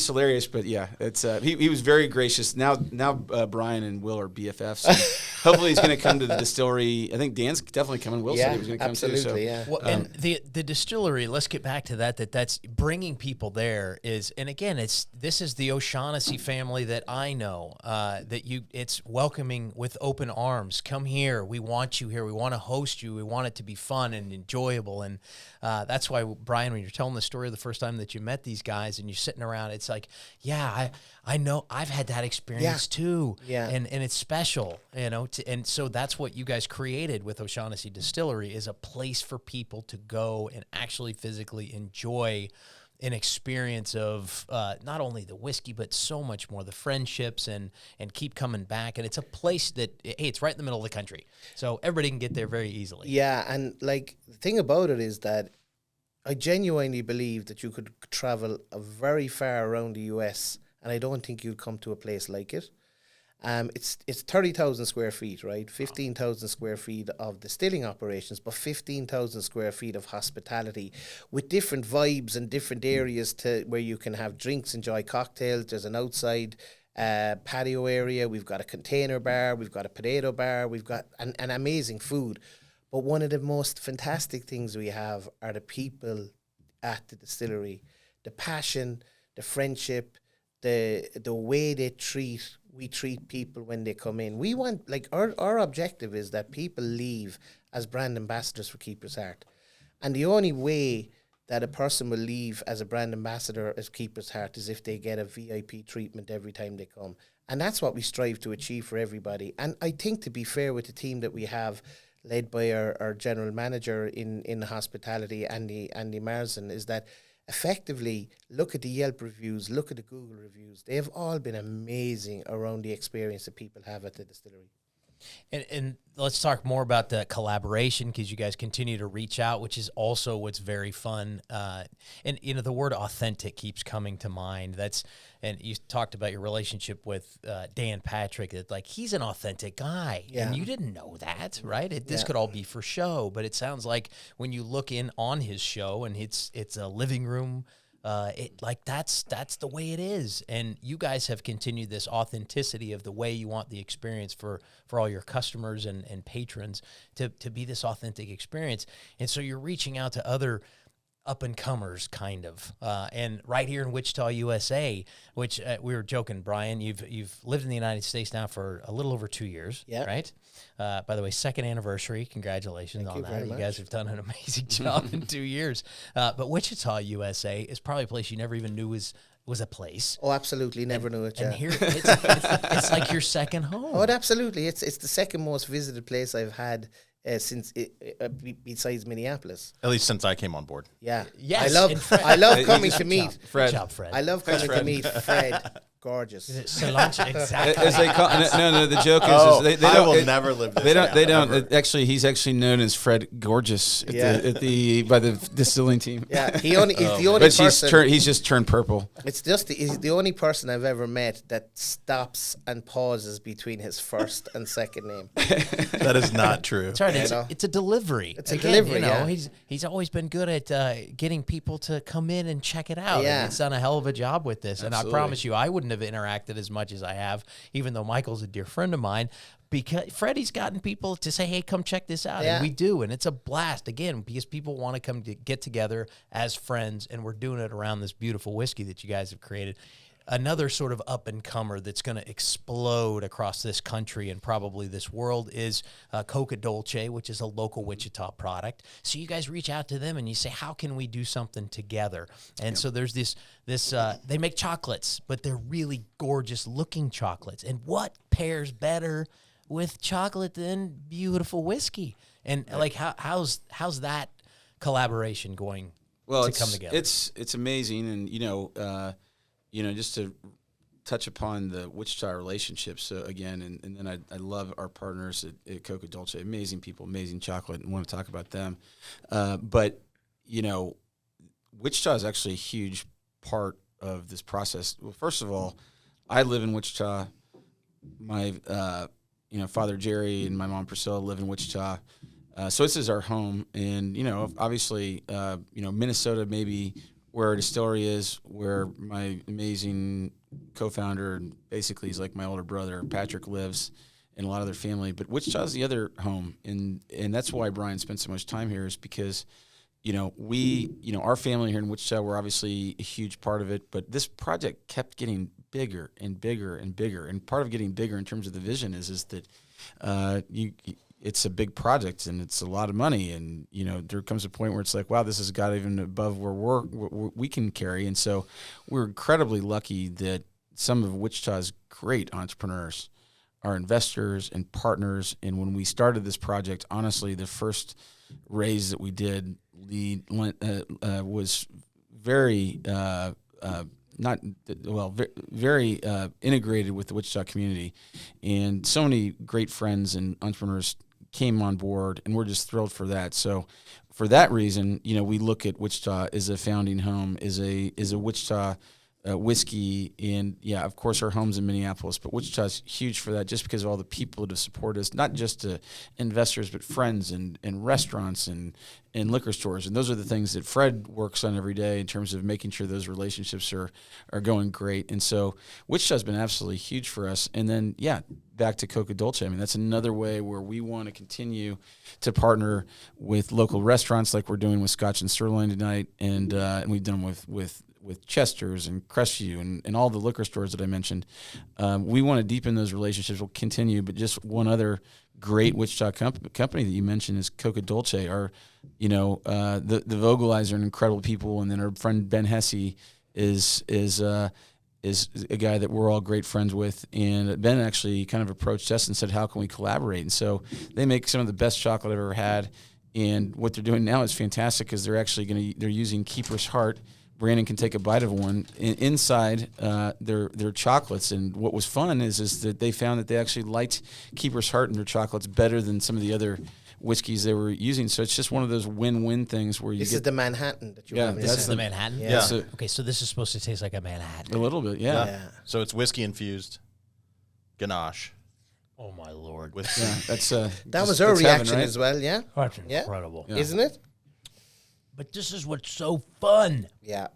hilarious. But yeah, it's he was very gracious. Now Brian and Will are BFFs. And hopefully he's going to come to the distillery. I think Dan's definitely coming. Will said he was going to come too. So. Yeah. Well, and the distillery, let's get back to that's bringing people there is, and again, this is the O'Shaughnessy family that I know, it's welcoming with open arms. Come here. We want you here. We want to host you. We want it to be fun and enjoyable. And that's why, Brian, when you're telling the story of the first time that you met these guys and you're sitting around, it's like, yeah, I know I've had that experience too. Yeah. And it's special, and so that's what you guys created with O'Shaughnessy Distillery, is a place for people to go and actually physically enjoy an experience of not only the whiskey, but so much more, the friendships, and keep coming back. And it's a place that, hey, it's right in the middle of the country, so everybody can get there very easily. Yeah, and like the thing about it is that I genuinely believe that you could travel very far around the US, and I don't think you'd come to a place like it. It's 30,000 square feet, right? 15,000 square feet of distilling operations, but 15,000 square feet of hospitality with different vibes and different areas to where you can have drinks, enjoy cocktails. There's an outside patio area. We've got a container bar. We've got a potato bar. We've got an amazing food. But one of the most fantastic things we have are the people at the distillery, the passion, the friendship, the way we treat people when they come in. We want, like, our objective is that people leave as brand ambassadors for Keeper's Heart. And the only way that a person will leave as a brand ambassador as Keeper's Heart is if they get a VIP treatment every time they come. And that's what we strive to achieve for everybody. And I think, to be fair with the team that we have, led by our general manager in hospitality, Andy Marsden, is that effectively, look at the Yelp reviews, look at the Google reviews. They have all been amazing around the experience that people have at the distillery. And let's talk more about the collaboration, because you guys continue to reach out, which is also what's very fun. And the word authentic keeps coming to mind. And you talked about your relationship with Dan Patrick. That, like, he's an authentic guy, and you didn't know that, right? This could all be for show, but it sounds like when you look in on his show, and it's a living room. That's the way it is, and you guys have continued this authenticity of the way you want the experience for all your customers and patrons to be this authentic experience. And so you're reaching out to other up-and-comers, kind of, and right here in Wichita, USA, which we were joking, Brian, you've lived in the United States now for a little over 2 years, right? By the way, second anniversary. Congratulations on that. You guys have done an amazing job in 2 years. But Wichita, USA is probably a place you never even knew was a place. Oh, absolutely. Never knew it. And here, it's like your second home. Oh, absolutely. It's the second most visited place I've had since besides Minneapolis. At least since I came on board. Yeah. Yes. I love coming to meet Fred. Good job, Fred. I love coming to meet Fred. Gorgeous. Cilantro, exactly. As they call, no. The joke is they I don't. will never live this They don't. down, They don't. ever. Actually, he's actually known as Fred Gorgeous by the distilling team. Yeah, he's the only But person. he's just turned purple. It's just he's the only person I've ever met that stops and pauses between his first and second name. That is not true. That's right. It's a delivery. It's a delivery, yeah. He's always been good at getting people to come in and check it out. Yeah. And he's done a hell of a job with this. Absolutely. And I promise you, I wouldn't have interacted as much as I have, even though Michael's a dear friend of mine, because Freddie's gotten people to say, hey, come check this out. Yeah. And we do. And it's a blast, again, because people want to come to get together as friends, and we're doing it around this beautiful whiskey that you guys have created. Another sort of up-and-comer that's going to explode across this country and probably this world is Coca Dolce, which is a local Wichita product. So you guys reach out to them and you say, how can we do something together? And so there's this they make chocolates, but they're really gorgeous-looking chocolates. And what pairs better with chocolate than beautiful whiskey? And, like, how's that collaboration going to come together? It's amazing, and just to touch upon the Wichita relationships again, and then I love our partners at Coca Dolce, amazing people, amazing chocolate, and want to talk about them. But Wichita is actually a huge part of this process. Well, first of all, I live in Wichita. my father Jerry and my mom Priscilla live in Wichita. So this is our home, and obviously, Minnesota maybe where our distillery is, where my amazing co-founder, basically he's like my older brother, Patrick, lives, and a lot of their family. But Wichita's the other home, and that's why Brian spent so much time here, is because our family here in Wichita, we're obviously a huge part of it, but this project kept getting bigger and bigger and bigger, and part of getting bigger in terms of the vision is that it's a big project and it's a lot of money, and there comes a point where it's like, wow, this has got even above where we can carry. And so we're incredibly lucky that some of Wichita's great entrepreneurs are investors and partners. And when we started this project, honestly, the first raise that we did was very very integrated with the Wichita community, and so many great friends and entrepreneurs came on board, and we're just thrilled for that. So for that reason, we look at Wichita as a founding home, is a Wichita whiskey, and of course our home's in Minneapolis, but Wichita's huge for that, just because of all the people that support us, not just investors, but friends and restaurants and liquor stores. And those are the things that Fred works on every day in terms of making sure those relationships are going great. And so Wichita's been absolutely huge for us. And then, back to Coca Dolce. I mean, that's another way where we want to continue to partner with local restaurants, like we're doing with Scotch and Sirloin tonight, and we've done with Chester's and Crestview and all the liquor stores that I mentioned. We want to deepen those relationships. We'll continue, but just one other great Wichita company that you mentioned is Coca Dolce. The Vogelizer are incredible people, and then our friend Ben Hesse is a guy that we're all great friends with. And Ben actually kind of approached us and said, how can we collaborate? And so they make some of the best chocolate I've ever had. And what they're doing now is fantastic, because they're using Keeper's Heart. Brandon can take a bite of one inside their chocolates. And what was fun is that they found that they actually liked Keeper's Heart in their chocolates better than some of the other whiskeys they were using. So it's just one of those win-win things where this is the Manhattan that you're having. This is the Manhattan? Yeah. Okay, so this is supposed to taste like a Manhattan. A little bit, yeah. So it's whiskey infused ganache. Oh my Lord! That was her reaction as well. Yeah, That's incredible, isn't it? But this is what's so fun. Yeah.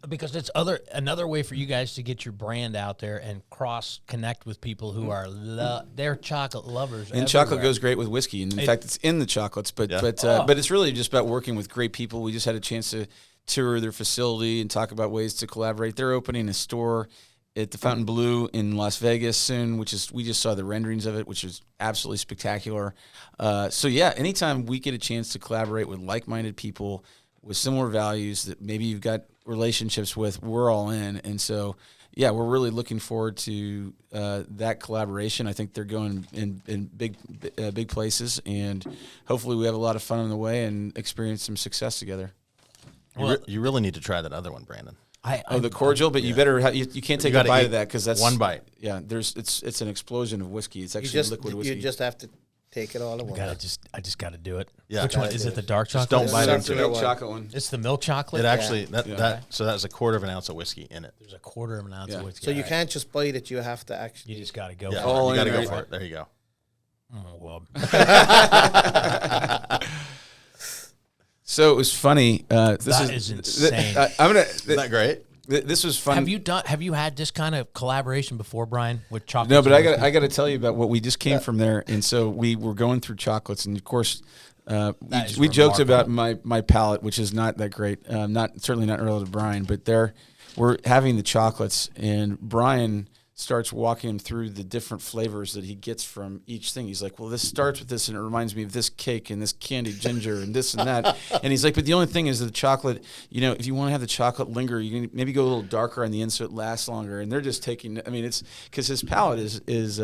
Because it's another way for you guys to get your brand out there and cross-connect with people who are they're chocolate lovers. And everywhere. Chocolate goes great with whiskey. And in fact, it's in the chocolates. But it's really just about working with great people. We just had a chance to tour their facility and talk about ways to collaborate. They're opening a store at the Fontainebleau in Las Vegas soon, we just saw the renderings of it, which is absolutely spectacular. Anytime we get a chance to collaborate with like-minded people with similar values that maybe you've got relationships with, we're all in. And so, we're really looking forward to that collaboration. I think they're going in big places, and hopefully we have a lot of fun on the way and experience some success together. You really need to try that other one, Brandon. The cordial, but you better you can't take a bite of that, because that's one bite. Yeah, it's an explosion of whiskey. It's actually liquid whiskey. You just have to take it all at once. I just got to do it. Yeah. Which one is it? The dark chocolate? Just don't bite into the milk chocolate one. It's the milk chocolate. It actually so that's a quarter of an ounce of whiskey in it. There's a quarter of an ounce of whiskey. So you can't just bite it. You have to actually. You just got to go. Yeah, for it. You got to go for it. There you go. Oh well. So it was funny. This is insane. Isn't that great? This was fun. Have you had this kind of collaboration before, Brian, with chocolate? No, but I got to tell you about what we just came from there. And so we were going through chocolates, and of course, we joked about my palate, which is not that great. Certainly not relative to Brian, but we're having the chocolates, and Brian starts walking him through the different flavors that he gets from each thing. He's like, well, this starts with this, and it reminds me of this cake and this candied ginger and this and that. And he's like, but the only thing is that the chocolate, if you want to have the chocolate linger, you can maybe go a little darker on the end so it lasts longer. And they're just taking, it's because his palate is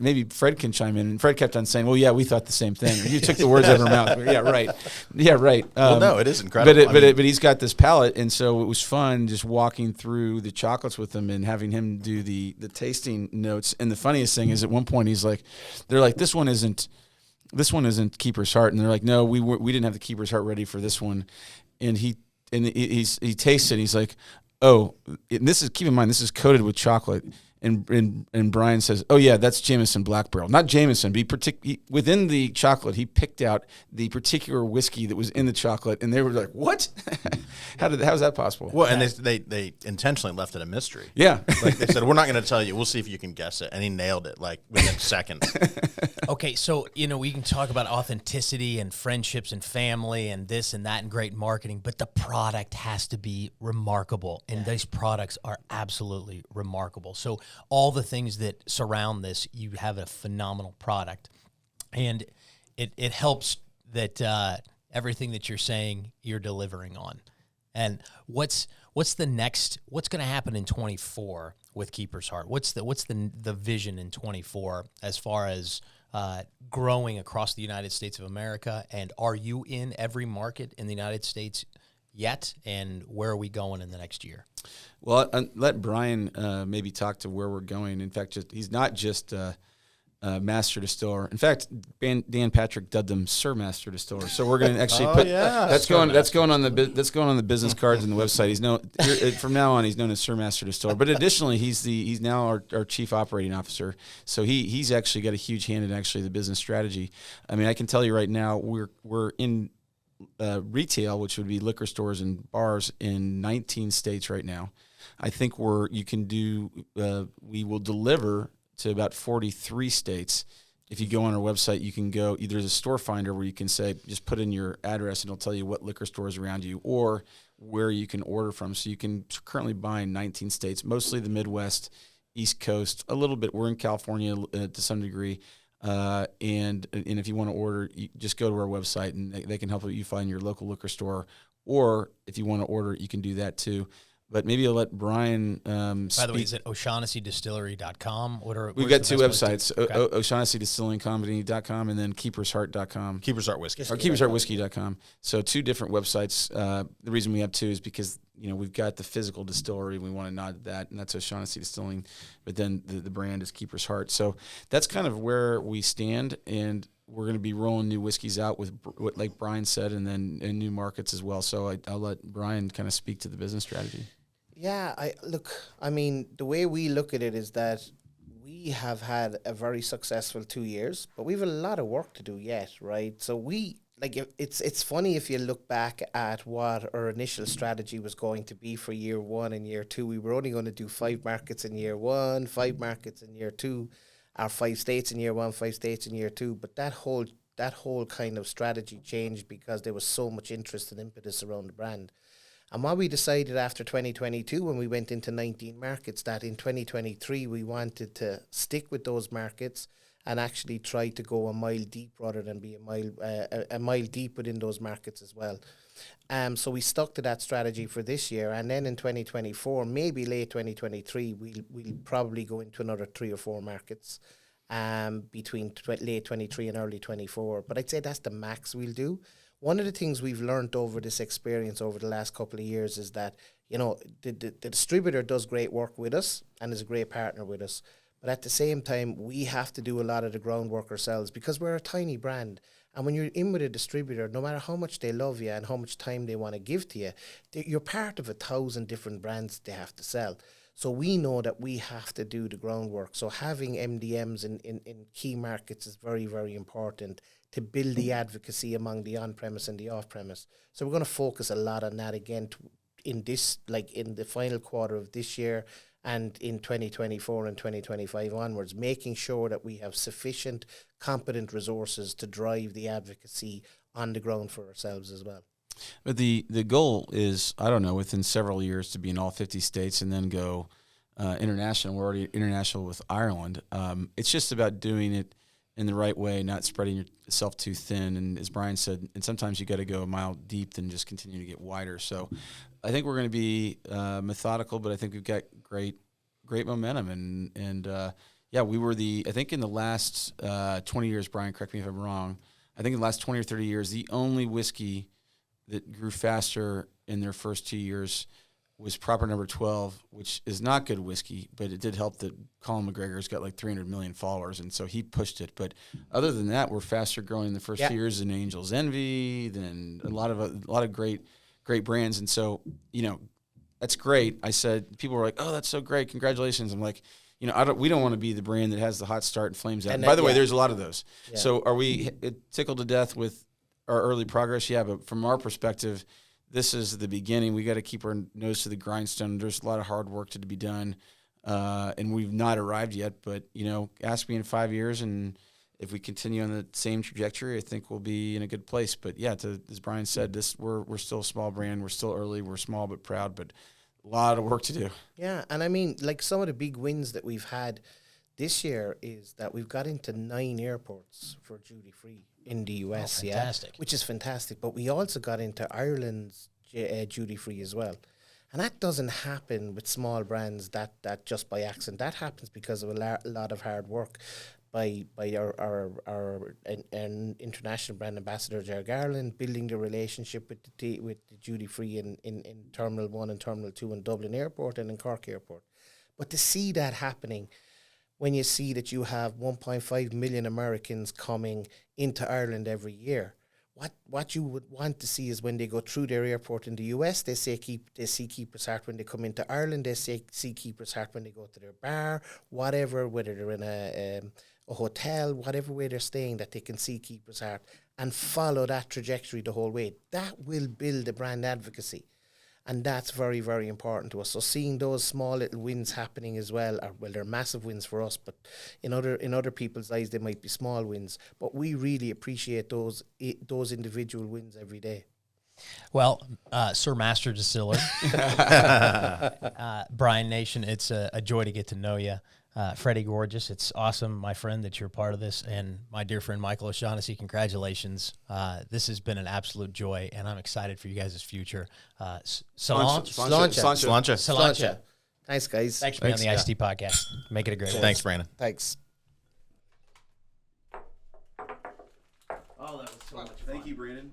maybe Fred can chime in. And Fred kept on saying, well, yeah, we thought the same thing. You took the words out of her mouth. Yeah, right. Yeah, right. Well, no, it is incredible. But he's got this palate, and so it was fun just walking through the chocolates with him and having him do the tasting notes. And the funniest thing is, at one point they're like, this one isn't Keeper's Heart, and they're like, no, we didn't have the Keeper's Heart ready for this one. And he tastes it, and he's like, oh, keep in mind, this is coated with chocolate. and Brian says, "Oh yeah, that's Jameson Black Barrel, not Jameson." Within the chocolate, he picked out the particular whiskey that was in the chocolate, and they were like, "What? How's that possible?" Well, and they intentionally left it a mystery. Yeah, Like they said, we're not going to tell you. We'll see if you can guess it. And he nailed it like within seconds. Okay, so we can talk about authenticity and friendships and family and this and that and great marketing, but the product has to be remarkable, and these products are absolutely remarkable. So all the things that surround this, you have a phenomenal product, and it helps that everything that you're saying you're delivering on. And what's the next? What's going to happen in 24 with Keeper's Heart? What's the vision in 24 as far as growing across the United States of America? And are you in every market in the United States yet? And where are we going in the next year? Well, let Brian maybe talk to where we're going. In fact, he's not just Master Distiller. In fact, Dan Patrick dubbed him Sir Master Distiller. So we're going to actually put that's going on the business cards and the website. He's from now on he's known as Sir Master Distiller. But additionally, he's now our chief operating officer. So he's actually got a huge hand in actually the business strategy. I mean, I can tell you right now we're in retail, which would be liquor stores and bars in 19 states right now. I think we will deliver to about 43 states. If you go on our website, you can go, there's a store finder where you can say, just put in your address and it'll tell you what liquor stores around you or where you can order from. So you can currently buy in 19 states, mostly the Midwest, East Coast, a little bit. We're in California to some degree. And if you want to order, you just go to our website and they can help you find your local liquor store. Or if you want to order, you can do that too. But maybe I'll let Brian By the way, is it O'ShaughnessyDistillery.com? We've got two websites, O'ShaughnessyDistillingCompany.com and then KeepersHeart.com. Keeper's Heart Whiskey. Or KeepersHeartWhiskey.com. So two different websites. The reason we have two is because we've got the physical distillery. We want to nod to that, and that's O'Shaughnessy Distilling. But then the brand is Keeper's Heart. So that's kind of where we stand, and we're going to be rolling new whiskeys out with, like Brian said, and then in new markets as well. So I'll let Brian kind of speak to the business strategy. Yeah, I mean, the way we look at it is that we have had a very successful 2 years, but we have a lot of work to do yet, right? So it's funny if you look back at what our initial strategy was going to be for year one and year two. We were only going to do 5 markets in year one, 5 markets in year two, or 5 states in year one, 5 states in year two. But that whole kind of strategy changed because there was so much interest and impetus around the brand. And what we decided after 2022, when we went into 19 markets, that in 2023 we wanted to stick with those markets and actually try to go a mile deep rather than be a mile deep within those markets as well. So we stuck to that strategy for this year, and then in 2024, maybe late 2023, we'll probably go into another 3 or 4 markets between late 23 and early 24. But I'd say that's the max we'll do. One of the things we've learned over this experience over the last couple of years is that, the distributor does great work with us and is a great partner with us. But at the same time, we have to do a lot of the groundwork ourselves because we're a tiny brand. And when you're in with a distributor, no matter how much they love you and how much time they want to give to you, you're part of 1,000 different brands they have to sell. So we know that we have to do the groundwork. So having MDMs in key markets is very, very important to build the advocacy among the on-premise and the off-premise. So we're going to focus a lot on that again in the final quarter of this year and in 2024 and 2025 onwards, making sure that we have sufficient competent resources to drive the advocacy on the ground for ourselves as well. But the goal is, I don't know, within several years to be in all 50 states and then go international. We're already international with Ireland. It's just about doing it in the right way, not spreading yourself too thin. And as Brian said, and sometimes you got to go a mile deep than just continue to get wider. So I think we're going to be methodical, but I think we've got great momentum. And we were I think in the last 20 years, Brian, correct me if I'm wrong, I think in the last 20 or 30 years, the only whiskey that grew faster in their first 2 years was Proper Number 12, which is not good whiskey, but it did help that Colin McGregor's got like 300 million followers, and so he pushed it. But other than that, we're faster growing in the first 2 years than Angel's Envy, than a lot of great brands. And so, that's great. I said, people were like, "Oh, that's so great. Congratulations." I'm like, you know, we don't want to be the brand that has the hot start and flames out. And By the way, yeah. there's a lot of those. Yeah. So are we tickled to death with our early progress? Yeah, but from our perspective, this is the beginning. We got to keep our nose to the grindstone. There's a lot of hard work to be done, and we've not arrived yet. But, you know, ask me in 5 years, and if we continue on the same trajectory, I think we'll be in a good place. But, yeah, as Brian said, we're still a small brand. We're still early. We're small but proud, but a lot of work to do. Yeah, and I mean, like some of the big wins that we've had this year is that we've got into 9 airports for duty-free in the US, fantastic. which is fantastic. But we also got into Ireland's duty-free as well. And that doesn't happen with small brands that just by accident. That happens because of a lot of hard work by our international brand ambassador, Ger Garland, building the relationship with the duty-free in Terminal 1 and Terminal 2 in Dublin Airport and in Cork Airport. But to see that happening, when you see that you have 1.5 million Americans coming into Ireland every year, what you would want to see is when they go through their airport in the US, they see Keeper's Heart. When they come into Ireland, they see Keeper's Heart when they go to their bar, whatever, whether they're in a hotel, whatever way they're staying, that they can see Keeper's Heart and follow that trajectory the whole way. That will build a brand advocacy. And that's very, very important to us. So seeing those small little wins happening as well, they're massive wins for us, but in other people's eyes, they might be small wins. But we really appreciate those individual wins every day. Well, Sir Master Distiller, Brian Nation, it's a joy to get to know you. Freddie Gorgeous, it's awesome, my friend, that you're part of this. And my dear friend, Michael O'Shaughnessy, congratulations. This has been an absolute joy, and I'm excited for you guys' future. Sláinte. Thanks, guys. Thanks for being on the Iced Tea Podcast. Make it a great one. Thanks, Brandon. Thanks. Thank you, Brandon.